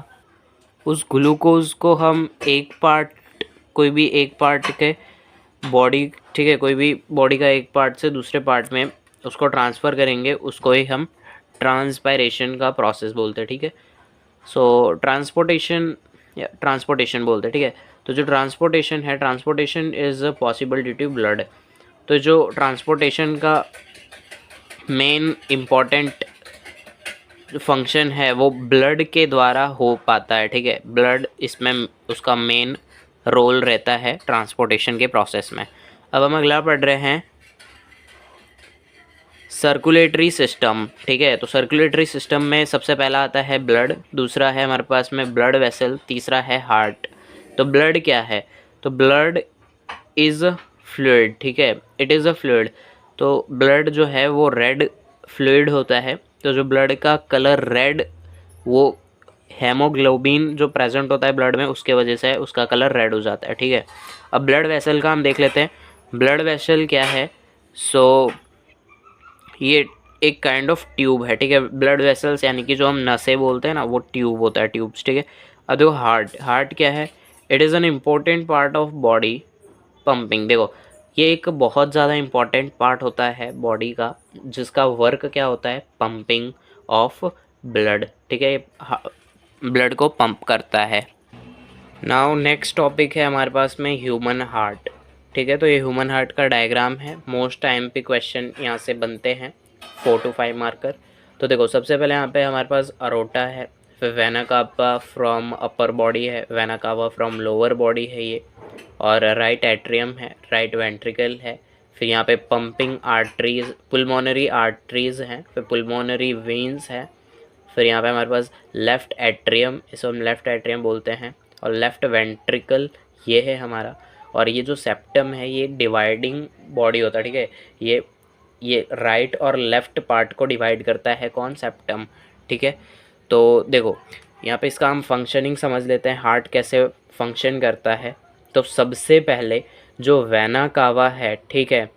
उस ग्लूकोज को हम एक पार्ट, कोई भी एक पार्ट के बॉडी, ठीक है, कोई भी बॉडी का एक पार्ट से दूसरे पार्ट में उसको ट्रांसफ़र करेंगे, उसको ही हम ट्रांसपायरेशन का प्रोसेस बोलते हैं, ठीक है। सो ट्रांसपोर्टेशन या ट्रांसपोर्टेशन बोलते हैं, ठीक है। तो जो ट्रांसपोर्टेशन है, transportation is possible due to blood. तो जो ट्रांसपोर्टेशन का मेन इम्पॉर्टेंट फंक्शन है वो ब्लड के द्वारा हो पाता है, ठीक है। ब्लड इसमें उसका मेन रोल रहता है ट्रांसपोर्टेशन के प्रोसेस में। अब हम अगला पढ़ रहे हैं सर्कुलेटरी सिस्टम, ठीक है। तो सर्कुलेटरी सिस्टम में सबसे पहला आता है ब्लड, दूसरा है हमारे पास में ब्लड वेसल, तीसरा है हार्ट। तो ब्लड क्या है, तो ब्लड इज़ फ्लूइड, ठीक है, इट इज़ अ फ्लूइड। तो ब्लड जो है वो रेड फ्लूइड होता है। तो जो ब्लड का कलर रेड, वो हेमोग्लोबिन जो प्रेजेंट होता है ब्लड में, उसके वजह से उसका कलर रेड हो जाता है, ठीक है। अब ब्लड वेसल का हम देख लेते हैं। ब्लड वेसल क्या है, सो ये एक काइंड ऑफ ट्यूब है, ठीक है। ब्लड वेसल्स यानी कि जो हम नसें बोलते हैं ना, वो ट्यूब होता है, ट्यूब्स, ठीक है। अब देखो हार्ट, हार्ट क्या है, it is an important part of body pumping. देखो ये एक बहुत ज़्यादा इम्पॉर्टेंट पार्ट होता है बॉडी का, जिसका वर्क क्या होता है, पंपिंग ऑफ ब्लड, ठीक है, ब्लड को पंप करता है। नाउ नेक्स्ट टॉपिक है हमारे पास में ह्यूमन हार्ट, ठीक है। तो ये ह्यूमन हार्ट का डायग्राम है। मोस्ट टाइम पे क्वेश्चन यहाँ से बनते हैं 4 to 5 मार्कर। तो देखो सबसे पहले यहाँ पे हमारे पास अरोटा है, फिर vena cava from upper body है, vena cava from lower body है ये, और राइट एट्रियम है, राइट वेंट्रिकल है, फिर यहाँ पे पंपिंग आर्टरीज, पुल्मोनरी आर्टरीज हैं, फिर पुल्मोनरी वेन्स है, फिर यहाँ पे हमारे पास लेफ़्ट एट्रियम, इसको हम लेफ़्ट एट्रियम बोलते हैं, और लेफ़्ट वेंट्रिकल ये है हमारा। और ये जो सेप्टम है ये डिवाइडिंग बॉडी होता है, ठीक है। ये ये राइट और लेफ्ट पार्ट को डिवाइड करता है कौन, सेप्टम, ठीक है। तो देखो यहाँ पे इसका हम फंक्शनिंग समझ लेते हैं, हार्ट कैसे फंक्शन करता है। तो सबसे पहले जो वेना कावा है, ठीक है,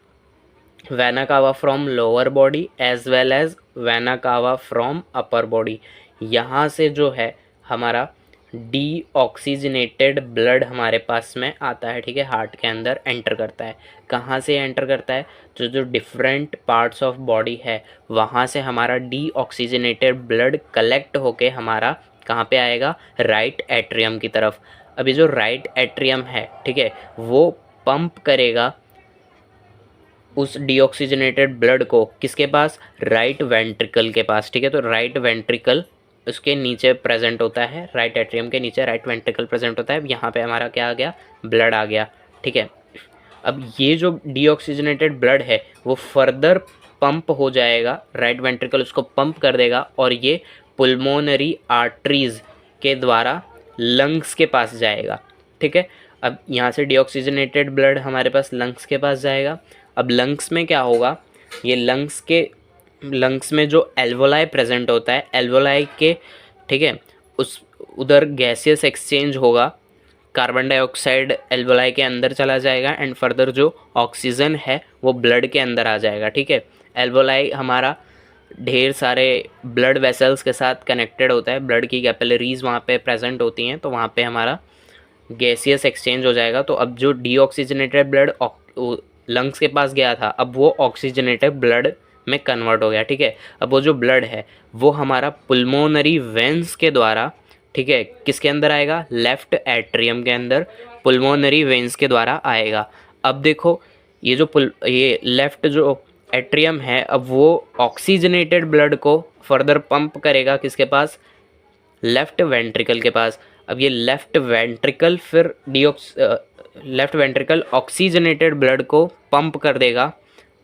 vena cava from lower body as well as vena cava from upper body, यहाँ से जो है हमारा डीऑक्सीजनेटेड ब्लड हमारे पास में आता है, ठीक है, हार्ट के अंदर एंटर करता है। कहाँ से एंटर करता है, जो जो डिफरेंट पार्ट्स ऑफ बॉडी है वहाँ से हमारा डीऑक्सीजनेटेड ब्लड कलेक्ट होके हमारा कहाँ पे आएगा, राइट एट्रियम की तरफ। अभी जो राइट एट्रियम है, ठीक है, वो पंप करेगा उस डीऑक्सीजनेटेड ब्लड को किसके पास, राइट वेंट्रिकल के पास, ठीक है। तो राइट वेंट्रिकल उसके नीचे प्रेजेंट होता है, राइट एट्रियम के नीचे राइट वेंट्रिकल प्रेजेंट होता है। यहाँ पे हमारा क्या आ गया, ब्लड आ गया, ठीक है। अब ये जो डीऑक्सीजनेटेड ब्लड है वो फर्दर पंप हो जाएगा, राइट वेंट्रिकल उसको पंप कर देगा और ये पुल्मोनरी आर्टरीज के द्वारा लंग्स के पास जाएगा, ठीक है। अब यहाँ से डीऑक्सीजनेटेड ब्लड हमारे पास लंग्स के पास जाएगा। अब लंग्स में क्या होगा, ये लंग्स में जो एल्वोलाई प्रेजेंट होता है, एल्वोलाई के, ठीक है, उस उधर गैसियस एक्सचेंज होगा, कार्बन डाइऑक्साइड एल्वोलाई के अंदर चला जाएगा एंड फर्दर जो ऑक्सीजन है वो ब्लड के अंदर आ जाएगा, ठीक है। एल्वोलाई हमारा ढेर सारे ब्लड वेसल्स के साथ कनेक्टेड होता है, ब्लड की कैपिलरीज वहाँ पे प्रेजेंट होती हैं, तो वहाँ पे हमारा गैसियस एक्सचेंज हो जाएगा। तो अब जो डीऑक्सीजनेटेड ब्लड लंग्स के पास गया था, अब वो ऑक्सीजनेटेड ब्लड में कन्वर्ट हो गया, ठीक है। अब वो जो ब्लड है वो हमारा पुल्मोनरी वेंस के द्वारा, ठीक है, किसके अंदर आएगा, लेफ्ट एट्रियम के अंदर पुल्मोनरी वेंस के द्वारा आएगा। अब देखो ये लेफ्ट जो एट्रियम है, अब वो ऑक्सीजनेटेड ब्लड को फर्दर पंप करेगा किसके पास, लेफ्ट वेंट्रिकल के पास। अब ये लेफ्ट वेंट्रिकल फिर लेफ्ट वेंट्रिकल ऑक्सीजनेटेड ब्लड को पंप कर देगा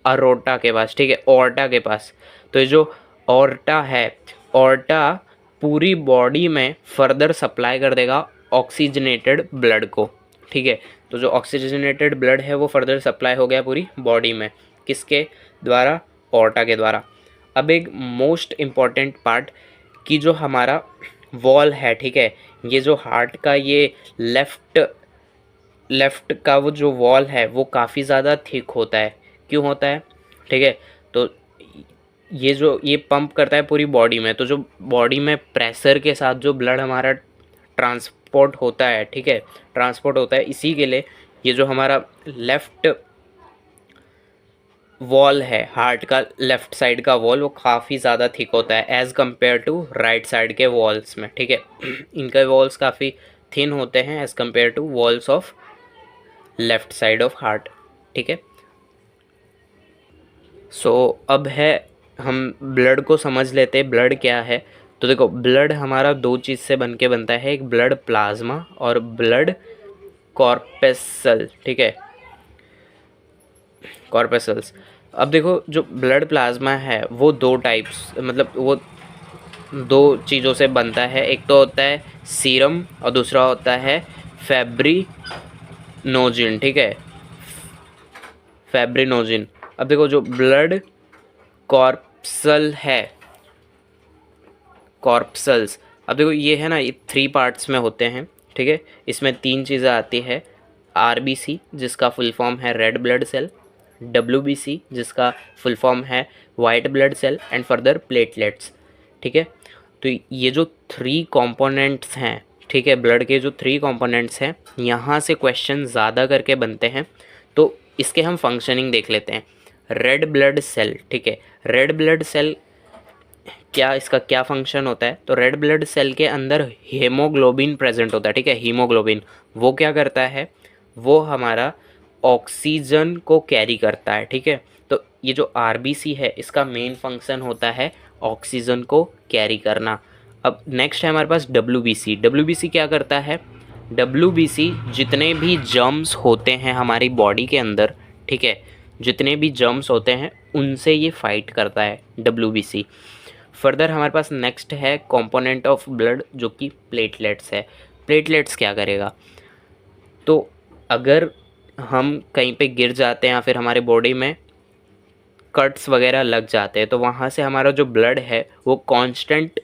अरोटा के पास, ठीक है, ऑर्टा के पास। तो ये जो ऑर्टा है, ऑर्टा पूरी बॉडी में फर्दर सप्लाई कर देगा ऑक्सीजनेटेड ब्लड को, ठीक है। तो जो ऑक्सीजनेटेड ब्लड है वो फर्दर सप्लाई हो गया पूरी बॉडी में, किसके द्वारा, ऑर्टा के द्वारा। अब एक मोस्ट इम्पॉर्टेंट पार्ट कि जो हमारा वॉल है, ठीक है, ये जो हार्ट का ये लेफ्ट का वो जो वॉल है वो काफ़ी ज़्यादा थिक होता है। क्यों होता है, ठीक है, तो ये पंप करता है पूरी बॉडी में, तो जो बॉडी में प्रेशर के साथ जो ब्लड हमारा ट्रांसपोर्ट होता है, ठीक है, ट्रांसपोर्ट होता है, इसी के लिए ये जो हमारा लेफ्ट वॉल है, हार्ट का लेफ्ट साइड का वॉल, वो काफ़ी ज़्यादा थिक होता है as compare to right side के वॉल्स में, ठीक है। इनके वॉल्स काफ़ी थिन होते हैं as compare to walls of left side of heart, ठीक है। सो अब है, हम ब्लड को समझ लेते हैं, ब्लड क्या है। तो देखो ब्लड हमारा दो चीज़ से बनता है, एक ब्लड प्लाज्मा और ब्लड कॉर्पेसल, ठीक है, कॉर्पेसल्स। अब देखो जो ब्लड प्लाज्मा है वो दो टाइप्स, मतलब वो दो चीज़ों से बनता है, एक तो होता है सीरम और दूसरा होता है फैब्रिनोजिन, ठीक है, फैब्रिनोजिन। अब देखो जो ब्लड कॉर्पसल है, कॉर्पसल्स, अब देखो ये है ना, ये 3 पार्ट्स में होते हैं, ठीक है। इसमें 3 चीज़ें आती है, आरबीसी जिसका फुल फॉर्म है रेड ब्लड सेल, डब्ल्यूबीसी जिसका फुल फॉर्म है white blood cell and further platelets, ठीक है। तो ये जो 3 कंपोनेंट्स हैं, ठीक है, ब्लड के जो 3 कंपोनेंट्स हैं, यहाँ से क्वेश्चन ज़्यादा करके बनते हैं। तो इसके हम फंक्शनिंग देख लेते हैं। रेड ब्लड सेल, ठीक है, रेड ब्लड सेल क्या, इसका क्या फंक्शन होता है, तो रेड ब्लड सेल के अंदर हीमोग्लोबिन प्रेजेंट होता है, ठीक है, हीमोग्लोबिन वो क्या करता है, वो हमारा ऑक्सीजन को कैरी करता है, ठीक है। तो ये जो आरबीसी है इसका मेन फंक्शन होता है ऑक्सीजन को कैरी करना। अब नेक्स्ट है हमारे पास डब्ल्यूबीसी। डब्ल्यूबीसी क्या करता है, डब्ल्यूबीसी जितने भी जर्म्स होते हैं हमारी बॉडी के अंदर, ठीक है, जितने भी जर्म्स होते हैं उनसे ये फाइट करता है डब्ल्यूबीसी। फर्दर हमारे पास नेक्स्ट है कंपोनेंट ऑफ ब्लड जो कि प्लेटलेट्स है। प्लेटलेट्स क्या करेगा, तो अगर हम कहीं पे गिर जाते हैं या फिर हमारे बॉडी में कट्स वगैरह लग जाते हैं तो वहाँ से हमारा जो ब्लड है वो कांस्टेंट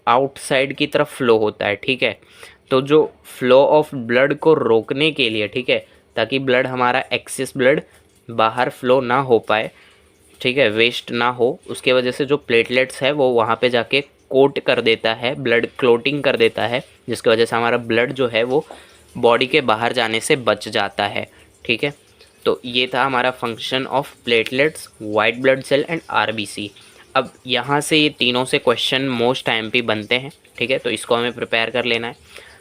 आउटसाइड की तरफ फ्लो होता है, ठीक है। तो जो फ्लो ऑफ ब्लड को रोकने के लिए, ठीक है, ताकि ब्लड हमारा एक्सेस ब्लड बाहर फ्लो ना हो पाए, ठीक है, वेस्ट ना हो, उसके वजह से जो प्लेटलेट्स है वो वहाँ पे जाके कोट कर देता है, ब्लड क्लोटिंग कर देता है, जिसकी वजह से हमारा ब्लड जो है वो बॉडी के बाहर जाने से बच जाता है, ठीक है। तो ये था हमारा function of platelets, white blood cell and RBC. अब यहाँ से ये तीनों से क्वेश्चन मोस्ट टाइम पे बनते हैं, ठीक है, तो इसको हमें प्रिपेयर कर लेना है।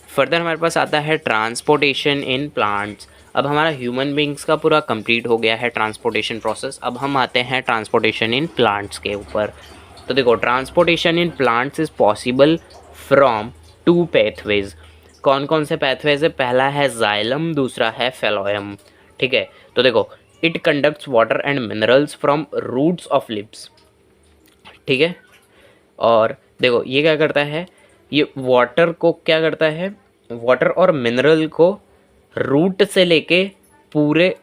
फर्दर हमारे पास आता है ट्रांसपोर्टेशन इन प्लांट्स। अब हमारा ह्यूमन बींग्स का पूरा कंप्लीट हो गया है ट्रांसपोर्टेशन प्रोसेस। अब हम आते हैं ट्रांसपोर्टेशन इन प्लांट्स के ऊपर। तो देखो, transportation in plants is possible from 2 pathways. कौन कौन से पैथवेज है? पहला है जाइलम, दूसरा है फेलोयम, ठीक है। तो देखो, it conducts water and minerals from roots of leaves, ठीक है। और देखो ये क्या करता है, ये वाटर को क्या करता है, वाटर और मिनरल को रूट से लेके पूरे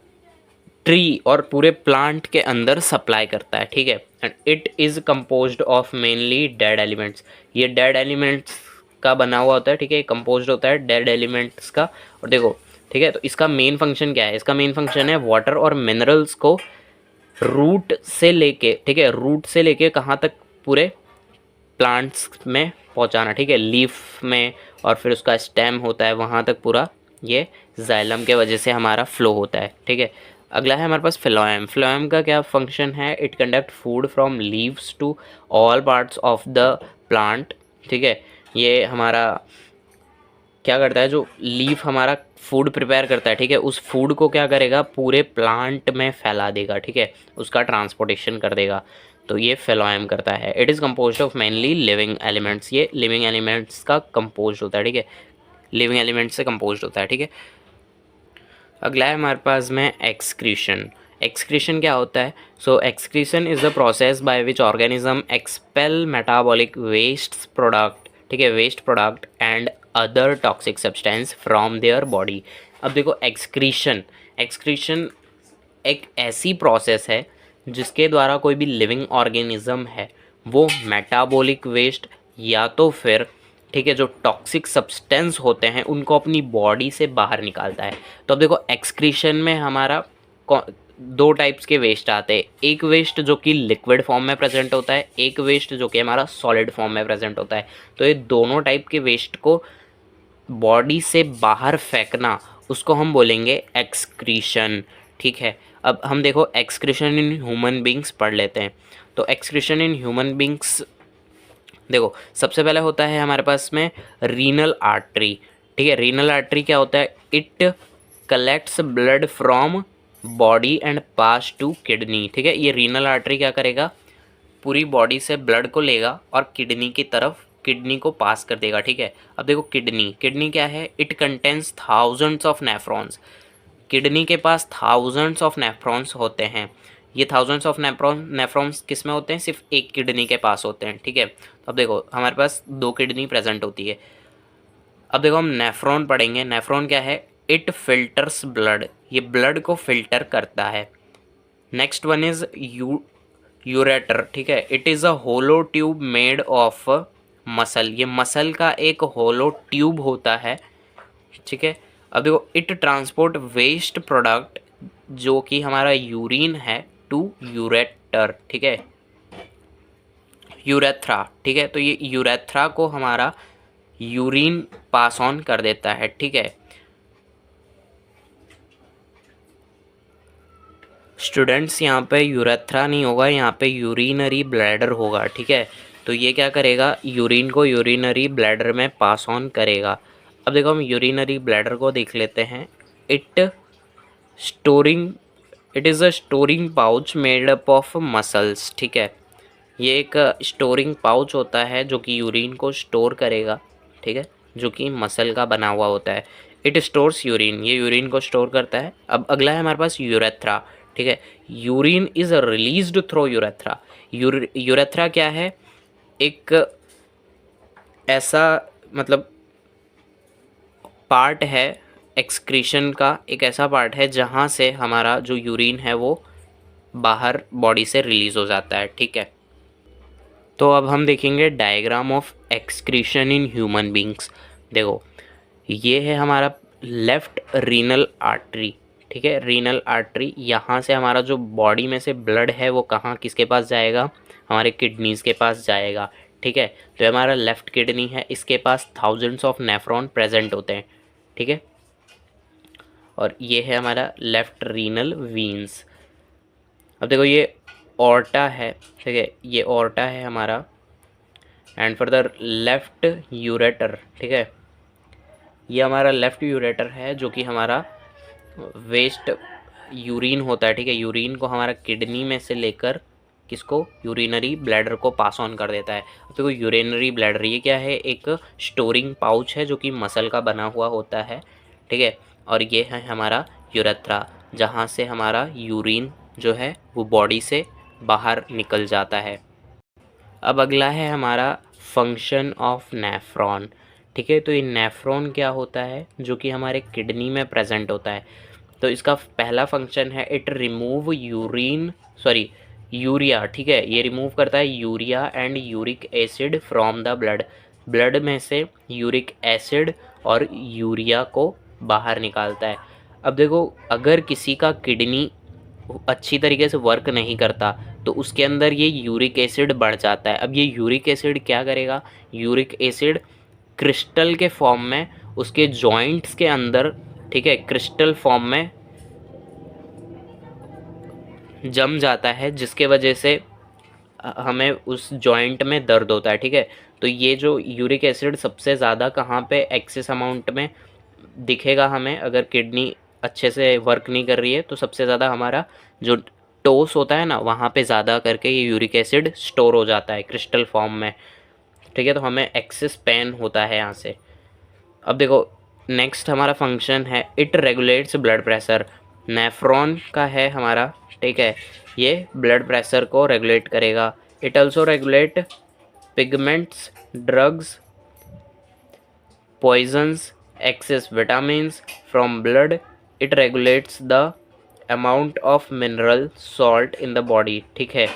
ट्री और पूरे प्लांट के अंदर सप्लाई करता है, ठीक है। And it is composed of mainly dead elements. ये डेड एलिमेंट्स का बना हुआ होता है, ठीक है, कंपोज्ड होता है डेड एलिमेंट्स का। और देखो, ठीक है, तो इसका मेन फंक्शन क्या है? इसका मेन फंक्शन है वाटर और मिनरल्स को रूट से लेके, ठीक है, रूट से लेके कहाँ तक? पूरे प्लांट्स में पहुंचाना, ठीक है, लीफ में, और फिर उसका स्टेम होता है वहाँ तक पूरा, ये जाइलम के वजह से हमारा फ्लो होता है, ठीक है। अगला है हमारे पास फ्लोएम। फ्लोएम का क्या फंक्शन है? It conduct food from leaves to all parts of the plant, ठीक है। ये हमारा क्या करता है, जो लीफ हमारा फूड प्रिपेयर करता है, ठीक है, उस फूड को क्या करेगा? पूरे प्लांट में फैला देगा, ठीक है, उसका ट्रांसपोर्टेशन कर देगा। तो ये फेलोएम करता है। It is compose of mainly living elements. ये लिविंग एलिमेंट्स का कंपोज होता है, ठीक है, लिविंग एलिमेंट्स से कंपोज होता है, ठीक है। अगला है हमारे पास में एक्सक्रीशन। एक्सक्रीशन क्या होता है? So excretion is the process by which organism expel metabolic waste product, ठीक है, waste product and other toxic substance from their body. अब देखो, एक्सक्रीशन एक ऐसी प्रोसेस है जिसके द्वारा कोई भी लिविंग ऑर्गेनिज्म है वो मेटाबॉलिक वेस्ट या तो फिर, ठीक है, जो टॉक्सिक सब्सटेंस होते हैं उनको अपनी बॉडी से बाहर निकालता है। तो अब देखो, एक्सक्रीशन में हमारा 2 टाइप्स के वेस्ट आते हैं। एक वेस्ट जो कि लिक्विड फॉर्म में प्रेजेंट होता है, एक वेस्ट जो कि हमारा सॉलिड फॉर्म में प्रेजेंट होता है। तो ये दोनों टाइप के वेस्ट को बॉडी से बाहर फेंकना, उसको हम बोलेंगे एक्सक्रीशन, ठीक है। अब हम देखो एक्सक्रीशन इन ह्यूमन बींग्स पढ़ लेते हैं। तो एक्सक्रीशन इन ह्यूमन बींग्स, देखो सबसे पहले होता है हमारे पास में रीनल आर्टरी, ठीक है। रीनल आर्टरी क्या होता है? It collects blood from body and pass to kidney, ठीक है। ये रीनल आर्टरी क्या करेगा? पूरी बॉडी से ब्लड को लेगा और किडनी की तरफ, किडनी को पास कर देगा, ठीक है। अब देखो, किडनी क्या है? It contains thousands of nephrons. Kidney के पास थाउजेंड्स ऑफ नेफ्रॉन्स होते हैं। ये थाउजेंड्स ऑफ नेफ्रॉन्स किस में होते हैं? सिर्फ एक किडनी के पास होते हैं, ठीक है। अब देखो, हमारे पास 2 किडनी प्रेजेंट होती है। अब देखो, हम नेफ्रॉन पढ़ेंगे। नेफ्रॉन क्या है? इट फिल्टर्स ब्लड, ये ब्लड को फिल्टर करता है। नेक्स्ट वन इज यूरेटर, ठीक है। It is a hollow tube made of muscle, ये मसल का एक होलो ट्यूब होता है, ठीक है। अब देखो, इट ट्रांसपोर्ट वेस्ट प्रोडक्ट जो कि हमारा यूरिन है टू यूरेटर, ठीक है, यूरेथ्रा, ठीक है। तो ये यूरेथ्रा को हमारा यूरिन पास ऑन कर देता है, ठीक है। स्टूडेंट्स, यहाँ पे यूरेथ्रा नहीं होगा, यहाँ पे यूरिनरी ब्लैडर होगा, ठीक है। तो ये क्या करेगा? यूरिन को यूरिनरी ब्लैडर में पास ऑन करेगा। अब देखो, हम यूरिनरी ब्लैडर को देख लेते हैं। It is a storing pouch made up of muscles, ठीक है। ये एक स्टोरिंग पाउच होता है जो कि यूरिन को स्टोर करेगा, ठीक है, जो कि मसल का बना हुआ होता है। इट स्टोर्स यूरिन, ये यूरिन को स्टोर करता है। अब अगला है हमारे पास यूरेथ्रा, ठीक है। Urine is released through urethra. Urethra क्या है? एक ऐसा मतलब पार्ट है एक्सक्रीशन का, एक ऐसा पार्ट है जहाँ से हमारा जो यूरिन है वो बाहर बॉडी से रिलीज़ हो जाता है, ठीक है। तो अब हम देखेंगे diagram of excretion in human beings. देखो, ये है हमारा लेफ्ट रीनल आर्टरी, ठीक है। रीनल आर्टरी, यहाँ से हमारा जो बॉडी में से ब्लड है वो कहाँ किसके पास जाएगा, हमारे किडनीज़ के पास जाएगा, ठीक है। तो हमारा लेफ्ट किडनी है, इसके पास थाउजेंड्स ऑफ नेफ्रॉन प्रेजेंट होते हैं, ठीक है। और ये है हमारा लेफ्ट रीनल वीन्स। अब देखो ये ऑर्टा है, ठीक है, ये ऑर्टा है हमारा। एंड फर्दर लेफ्ट यूरेटर, ठीक है, ये हमारा लेफ्ट यूरेटर है जो कि हमारा वेस्ट यूरिन होता है, ठीक है। यूरिन को हमारा किडनी में से लेकर किसको, यूरिनरी ब्लैडर को पास ऑन कर देता है। तो यूरिनरी ब्लैडर ये क्या है, एक स्टोरिंग पाउच है जो कि मसल का बना हुआ होता है, ठीक है। और ये है हमारा यूरेथ्रा, जहाँ से हमारा यूरिन जो है वो बॉडी से बाहर निकल जाता है। अब अगला है हमारा फंक्शन ऑफ नेफ्रॉन, ठीक है। तो ये नेफ्रॉन क्या होता है, जो कि हमारे किडनी में प्रेजेंट होता है। तो इसका पहला फंक्शन है इट रिमूव यूरिया, ठीक है। ये रिमूव करता है urea and uric acid from the blood, blood में से यूरिक एसिड और यूरिया को बाहर निकालता है। अब देखो, अगर किसी का किडनी अच्छी तरीके से वर्क नहीं करता तो उसके अंदर ये यूरिक एसिड बढ़ जाता है। अब ये यूरिक एसिड क्या करेगा, यूरिक एसिड क्रिस्टल के फॉर्म में उसके जॉइंट्स के अंदर, ठीक है, क्रिस्टल फॉर्म में जम जाता है, जिसके वजह से हमें उस जॉइंट में दर्द होता है, ठीक है। तो ये जो यूरिक एसिड सबसे ज़्यादा कहाँ पे एक्सेस अमाउंट में दिखेगा हमें, अगर किडनी अच्छे से वर्क नहीं कर रही है तो सबसे ज़्यादा हमारा जो टोस होता है ना, वहाँ पे ज़्यादा करके ये यूरिक एसिड स्टोर हो जाता है क्रिस्टल फॉर्म में, ठीक है। तो हमें एक्सेस पेन होता है यहाँ से। अब देखो, नेक्स्ट हमारा फंक्शन है it regulates blood pressure. Nephron का है हमारा, ठीक है, ये ब्लड प्रेशर को रेगुलेट करेगा। It also regulate pigments, drugs, poisons, excess vitamins from blood. It regulates the amount of mineral salt in the body, ठीक है।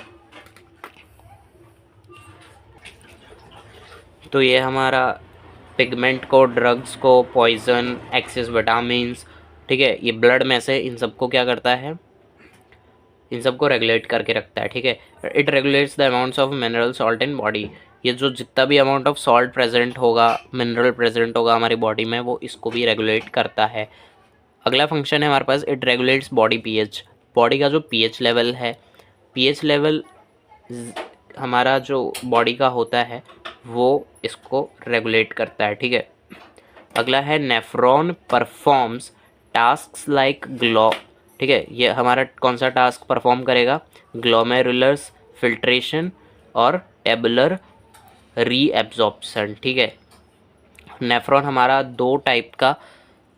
तो ये हमारा पिगमेंट को, ड्रग्स को, पॉइजन, एक्सेस विटामिन्स, ठीक है, ये ब्लड में से इन सबको क्या करता है, इन सबको रेगुलेट करके रखता है, ठीक है। It regulates the amounts of mineral salt in body, ये जो जितना भी अमाउंट ऑफ सॉल्ट प्रेजेंट होगा, मिनरल प्रेजेंट होगा हमारी बॉडी में, वो इसको भी रेगुलेट करता है। अगला फंक्शन है हमारे पास it regulates body pH. Body का जो पीएच लेवल है, पीएच लेवल हमारा जो बॉडी का होता है वो इसको रेगुलेट करता है, ठीक है। अगला है nephron performs tasks like glow, ठीक है। ये हमारा कौन सा टास्क परफॉर्म करेगा, ग्लोमेरुलस फिल्ट्रेशन और टेबुलर रीएब्जॉर्प्शन, ठीक है। नेफ्रॉन हमारा दो टाइप का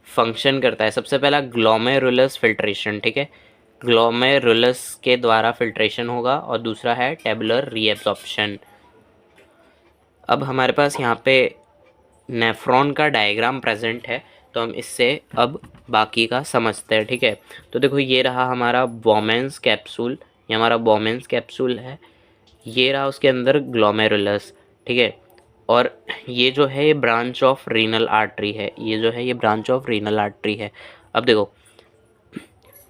फंक्शन करता है। सबसे पहला ग्लोमेरुलस फिल्ट्रेशन, ठीक है, ग्लोमेरुलस के द्वारा फिल्ट्रेशन होगा, और दूसरा है टेबुलर रीएब्जॉर्प्शन। अब हमारे पास यहाँ पे नेफ्रॉन का डायग्राम प्रेजेंट है, तो हम इससे अब बाकी का समझते हैं, ठीक है। तो देखो, ये रहा हमारा बोमेंस कैप्सूल, ये हमारा बोमेंस कैप्सूल है, ये रहा उसके अंदर ग्लोमेरुलस, ठीक है। और ये जो है ये ब्रांच ऑफ रीनल आर्टरी है, ये जो है ये ब्रांच ऑफ रीनल आर्टरी है। अब देखो,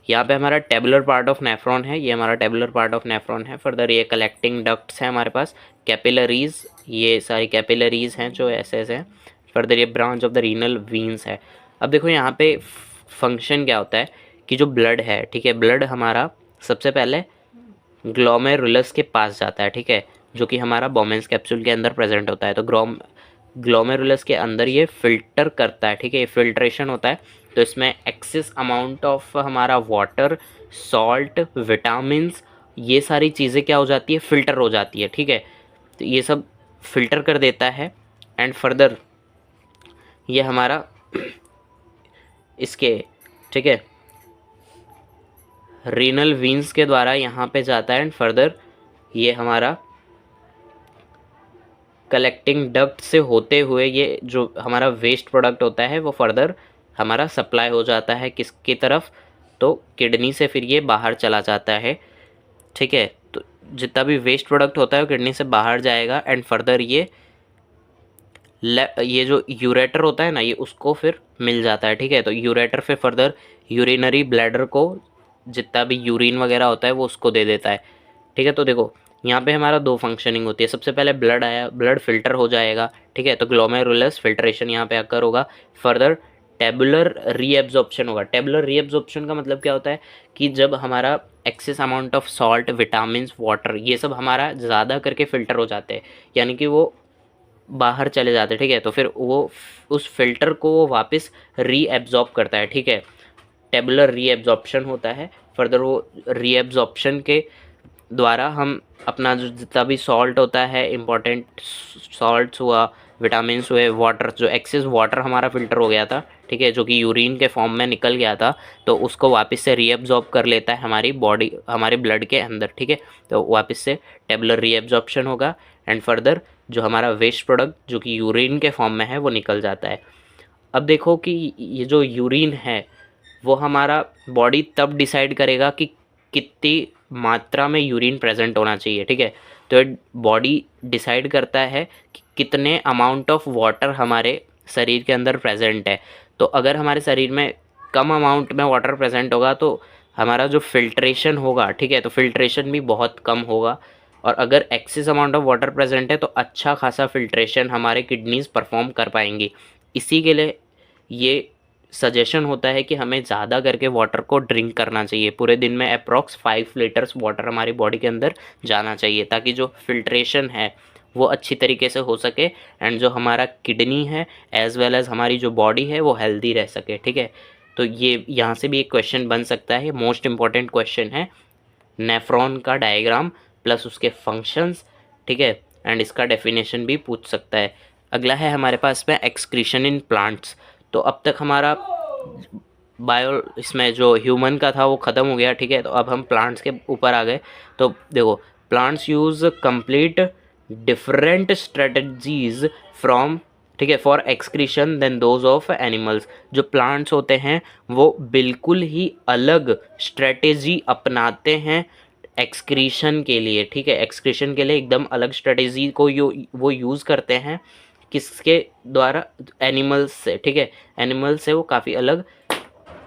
यहाँ पे हमारा टेबुलर पार्ट ऑफ नेफ्रॉन है, ये हमारा टेबुलर पार्ट ऑफ नेफ्रॉन है। फर्दर ये कलेक्टिंग डक्ट्स है हमारे पास, कैपिलरीज, ये सारी कैपिलरीज हैं जो ऐसे हैं। फर्दर ये branch of the renal veins है। अब देखो यहाँ पे फंक्शन क्या होता है कि जो ब्लड है, ठीक है, ब्लड हमारा सबसे पहले ग्लोमेरुलस के पास जाता है, ठीक है, जो कि हमारा बोमेंस कैप्सूल के अंदर प्रेजेंट होता है। तो ग्लोमेरुलस के अंदर ये फिल्टर करता है, ठीक है, ये फिल्ट्रेशन होता है। तो इसमें एक्सेस अमाउंट ऑफ हमारा वाटर, सॉल्ट, विटामिन्स, ये सारी चीज़ें क्या हो जाती है, फ़िल्टर हो जाती है, ठीक है। तो ये सब फिल्टर कर देता है। एंड फर्दर ये हमारा इसके, ठीक है, रीनल वीन्स के द्वारा यहाँ पे जाता है। एंड फर्दर ये हमारा कलेक्टिंग डक्ट से होते हुए ये जो हमारा वेस्ट प्रोडक्ट होता है वो फर्दर हमारा सप्लाई हो जाता है किसकी तरफ, तो किडनी से फिर ये बाहर चला जाता है ठीक है। तो जितना भी वेस्ट प्रोडक्ट होता है वो किडनी से बाहर जाएगा एंड फर्दर ये जो यूरेटर होता है ना, ये उसको फिर मिल जाता है। ठीक है, तो यूरेटर फिर फर्दर यूरिनरी ब्लैडर को जितना भी यूरिन वगैरह होता है वो उसको दे देता है। ठीक है, तो देखो यहाँ पे हमारा दो फंक्शनिंग होती है। सबसे पहले ब्लड आया, ब्लड फिल्टर हो जाएगा। ठीक है, तो ग्लोमेरुलस फिल्ट्रेशन यहाँ पे अकर होगा। फर्दर टेबुलर रीएब्जॉर्प्शन होगा। टेबुलर रीएब्जॉर्प्शन का मतलब क्या होता है कि जब हमारा excess amount of salt, vitamin, water, ये सब हमारा ज़्यादा करके फ़िल्टर हो जाते हैं, यानी कि वो बाहर चले जाते हैं। ठीक है, तो फिर वो उस फिल्टर को वो वापस रीएब्जॉर्ब करता है। ठीक है, टेबुलर रीएब्जॉर्प्शन होता है। फर्दर वो रीएब्जॉर्प्शन के द्वारा हम अपना जो जितना भी सॉल्ट होता है, इम्पॉर्टेंट सॉल्ट्स हुआ, विटामिन्स हुए, वाटर, जो एक्सेस वाटर हमारा फ़िल्टर हो गया था, ठीक है, जो कि यूरिन के फॉर्म में निकल गया था, तो उसको वापस से रीएब्जॉर्ब कर लेता है हमारी बॉडी, हमारे ब्लड के अंदर। ठीक है, तो वापस से टेबुलर रीएब्जॉर्प्शन होगा एंड फर्दर जो हमारा वेस्ट प्रोडक्ट जो कि यूरिन के फॉर्म में है वो निकल जाता है। अब देखो कि ये जो यूरिन है वो हमारा बॉडी तब डिसाइड करेगा कि कितनी मात्रा में यूरिन प्रेजेंट होना चाहिए। ठीक है, तो बॉडी डिसाइड करता है कि कितने अमाउंट ऑफ वाटर हमारे शरीर के अंदर प्रेजेंट है। तो अगर हमारे शरीर में कम अमाउंट में वाटर प्रेजेंट होगा तो हमारा जो फिल्ट्रेशन होगा, ठीक है, तो फिल्ट्रेशन भी बहुत कम होगा। और अगर excess amount of water present है तो अच्छा खासा फिल्ट्रेशन हमारे किडनीज़ परफॉर्म कर पाएंगी। इसी के लिए ये सजेशन होता है कि हमें ज़्यादा करके वाटर को ड्रिंक करना चाहिए। पूरे दिन में अप्रॉक्स 5 लीटर्स वाटर हमारी बॉडी के अंदर जाना चाहिए, ताकि जो फिल्ट्रेशन है वो अच्छी तरीके से हो सके एंड जो हमारा किडनी है एज़ वेल एज़ हमारी जो बॉडी है वो हेल्दी रह सके। ठीक है, तो ये यहाँ से भी एक क्वेश्चन बन सकता है, मोस्ट इम्पॉर्टेंट क्वेश्चन है, नेफ्रॉन का डायग्राम प्लस उसके फंक्शंस। ठीक है, एंड इसका डेफिनेशन भी पूछ सकता है। अगला है हमारे पास में एक्सक्रीशन इन प्लांट्स। तो अब तक हमारा बायो इसमें जो ह्यूमन का था वो ख़त्म हो गया। ठीक है, तो अब हम प्लांट्स के ऊपर आ गए। तो देखो, plants use complete different strategies from, ठीक है, for excretion than those of animals. जो प्लांट्स होते हैं वो बिल्कुल ही अलग स्ट्रेटेजी अपनाते हैं एक्सक्रीशन के लिए। ठीक है, एक्सक्रीशन के लिए एकदम अलग स्ट्रेटेजी को वो यूज़ करते हैं, किसके द्वारा, एनिमल्स से। ठीक है, एनिमल्स से वो काफ़ी अलग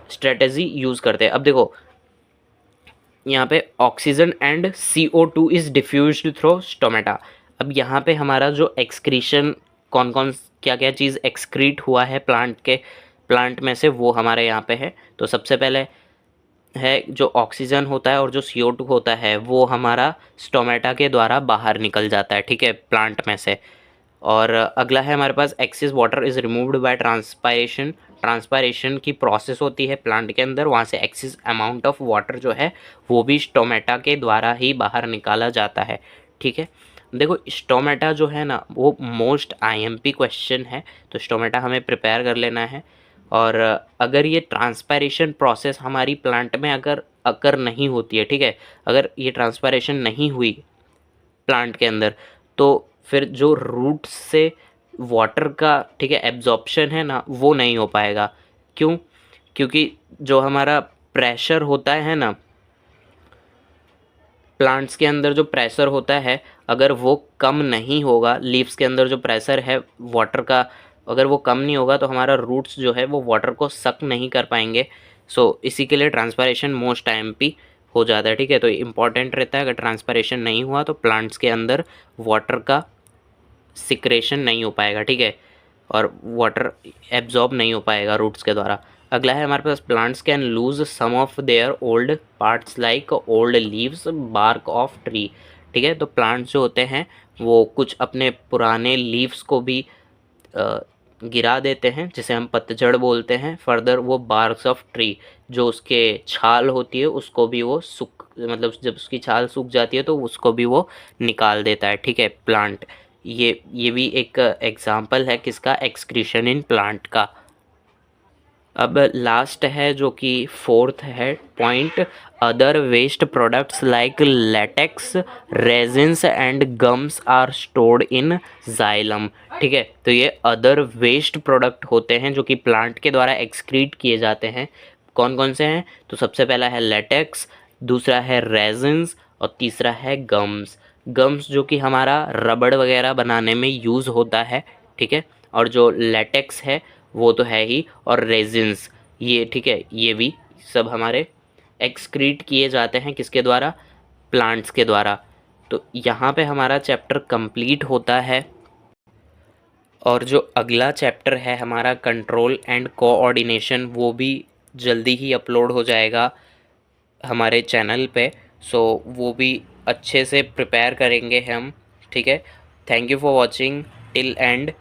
स्ट्रेटेजी यूज़ करते हैं। अब देखो यहाँ पे oxygen and CO2 is diffused through stomata. अब यहाँ पे हमारा जो एक्सक्रीशन, कौन कौन क्या क्या चीज़ एक्सक्रीट हुआ है प्लांट में से, वो हमारे यहाँ पे है। तो सबसे पहले है जो ऑक्सीजन होता है और जो CO2 होता है वो हमारा स्टोमेटा के द्वारा बाहर निकल जाता है। ठीक है, प्लांट में से। और अगला है हमारे पास excess water is removed by transpiration. Transpiration की प्रोसेस होती है प्लांट के अंदर, वहाँ से एक्सेस अमाउंट ऑफ वाटर जो है वो भी स्टोमेटा के द्वारा ही बाहर निकाला जाता है। ठीक है, देखो स्टोमेटा जो है ना वो मोस्ट IMP क्वेश्चन है, तो स्टोमेटा हमें प्रिपेयर कर लेना है। और अगर ये ट्रांसपायरेशन प्रोसेस हमारी प्लांट में अगर अकर नहीं होती है, ठीक है, अगर ये ट्रांसपायरेशन नहीं हुई प्लांट के अंदर, तो फिर जो रूट से वाटर का, ठीक है, एब्जॉर्प्शन है ना वो नहीं हो पाएगा। क्यों? क्योंकि जो हमारा प्रेशर होता है ना प्लांट्स के अंदर, जो प्रेशर होता है अगर वो कम नहीं होगा, लीव्स के अंदर जो प्रेशर है वाटर का अगर वो कम नहीं होगा तो हमारा रूट्स जो है वो वाटर को सक नहीं कर पाएंगे। सो इसी के लिए ट्रांसपायरेशन मोस्ट IMP हो जाता है। ठीक है, तो इम्पॉर्टेंट रहता है, अगर ट्रांसपायरेशन नहीं हुआ तो प्लांट्स के अंदर वाटर का सिक्रेशन नहीं हो पाएगा। ठीक है, और वाटर एब्जॉर्ब नहीं हो पाएगा रूट्स के द्वारा। अगला है हमारे पास plants can lose some of their old parts like old leaves, bark of tree. ठीक है, तो प्लांट्स जो होते हैं वो कुछ अपने पुराने लीव्स को भी गिरा देते हैं, जिसे हम पतझड़ बोलते हैं। फर्दर वो बार्क्स ऑफ ट्री, जो उसके छाल होती है उसको भी वो मतलब जब उसकी छाल सूख जाती है तो उसको भी वो निकाल देता है। ठीक है, प्लांट, ये भी एक एग्जाम्पल है किसका, एक्सक्रीशन इन प्लांट का। अब लास्ट है जो कि फोर्थ है point, other waste products like latex, resins and gums are stored in xylem. ठीक है, तो ये अदर वेस्ट प्रोडक्ट होते हैं जो कि प्लांट के द्वारा एक्सक्रीट किए जाते हैं। कौन कौन से हैं? तो सबसे पहला है लेटेक्स, दूसरा है रेजिन्स और तीसरा है गम्स। गम्स जो कि हमारा रबड़ वगैरह बनाने में यूज़ होता है, ठीक है। और जो लेटेक्स है वो तो है ही, और रेजिन्स, ये ठीक है, ये भी सब हमारे एक्सक्रीट किए जाते हैं, किसके द्वारा? प्लांट्स के द्वारा। तो यहाँ पे हमारा चैप्टर कंप्लीट होता है। और जो अगला चैप्टर है हमारा कंट्रोल एंड कोऑर्डिनेशन, वो भी जल्दी ही अपलोड हो जाएगा हमारे चैनल पे। सो वो भी अच्छे से प्रिपेयर करेंगे हम, ठीक है। Thank you for watching till and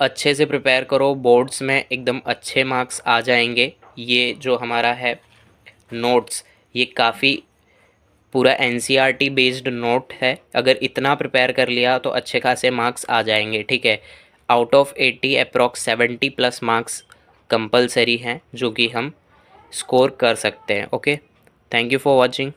अच्छे से प्रिपेयर करो, बोर्ड्स में एकदम अच्छे मार्क्स आ जाएंगे। ये जो हमारा है नोट्स, ये काफ़ी पूरा एनसीईआरटी बेस्ड नोट है। अगर इतना प्रिपेयर कर लिया तो अच्छे खासे मार्क्स आ जाएंगे, ठीक है। Out of 80 approx 70 plus marks compulsory हैं, जो कि हम स्कोर कर सकते हैं। Okay, thank you for watching.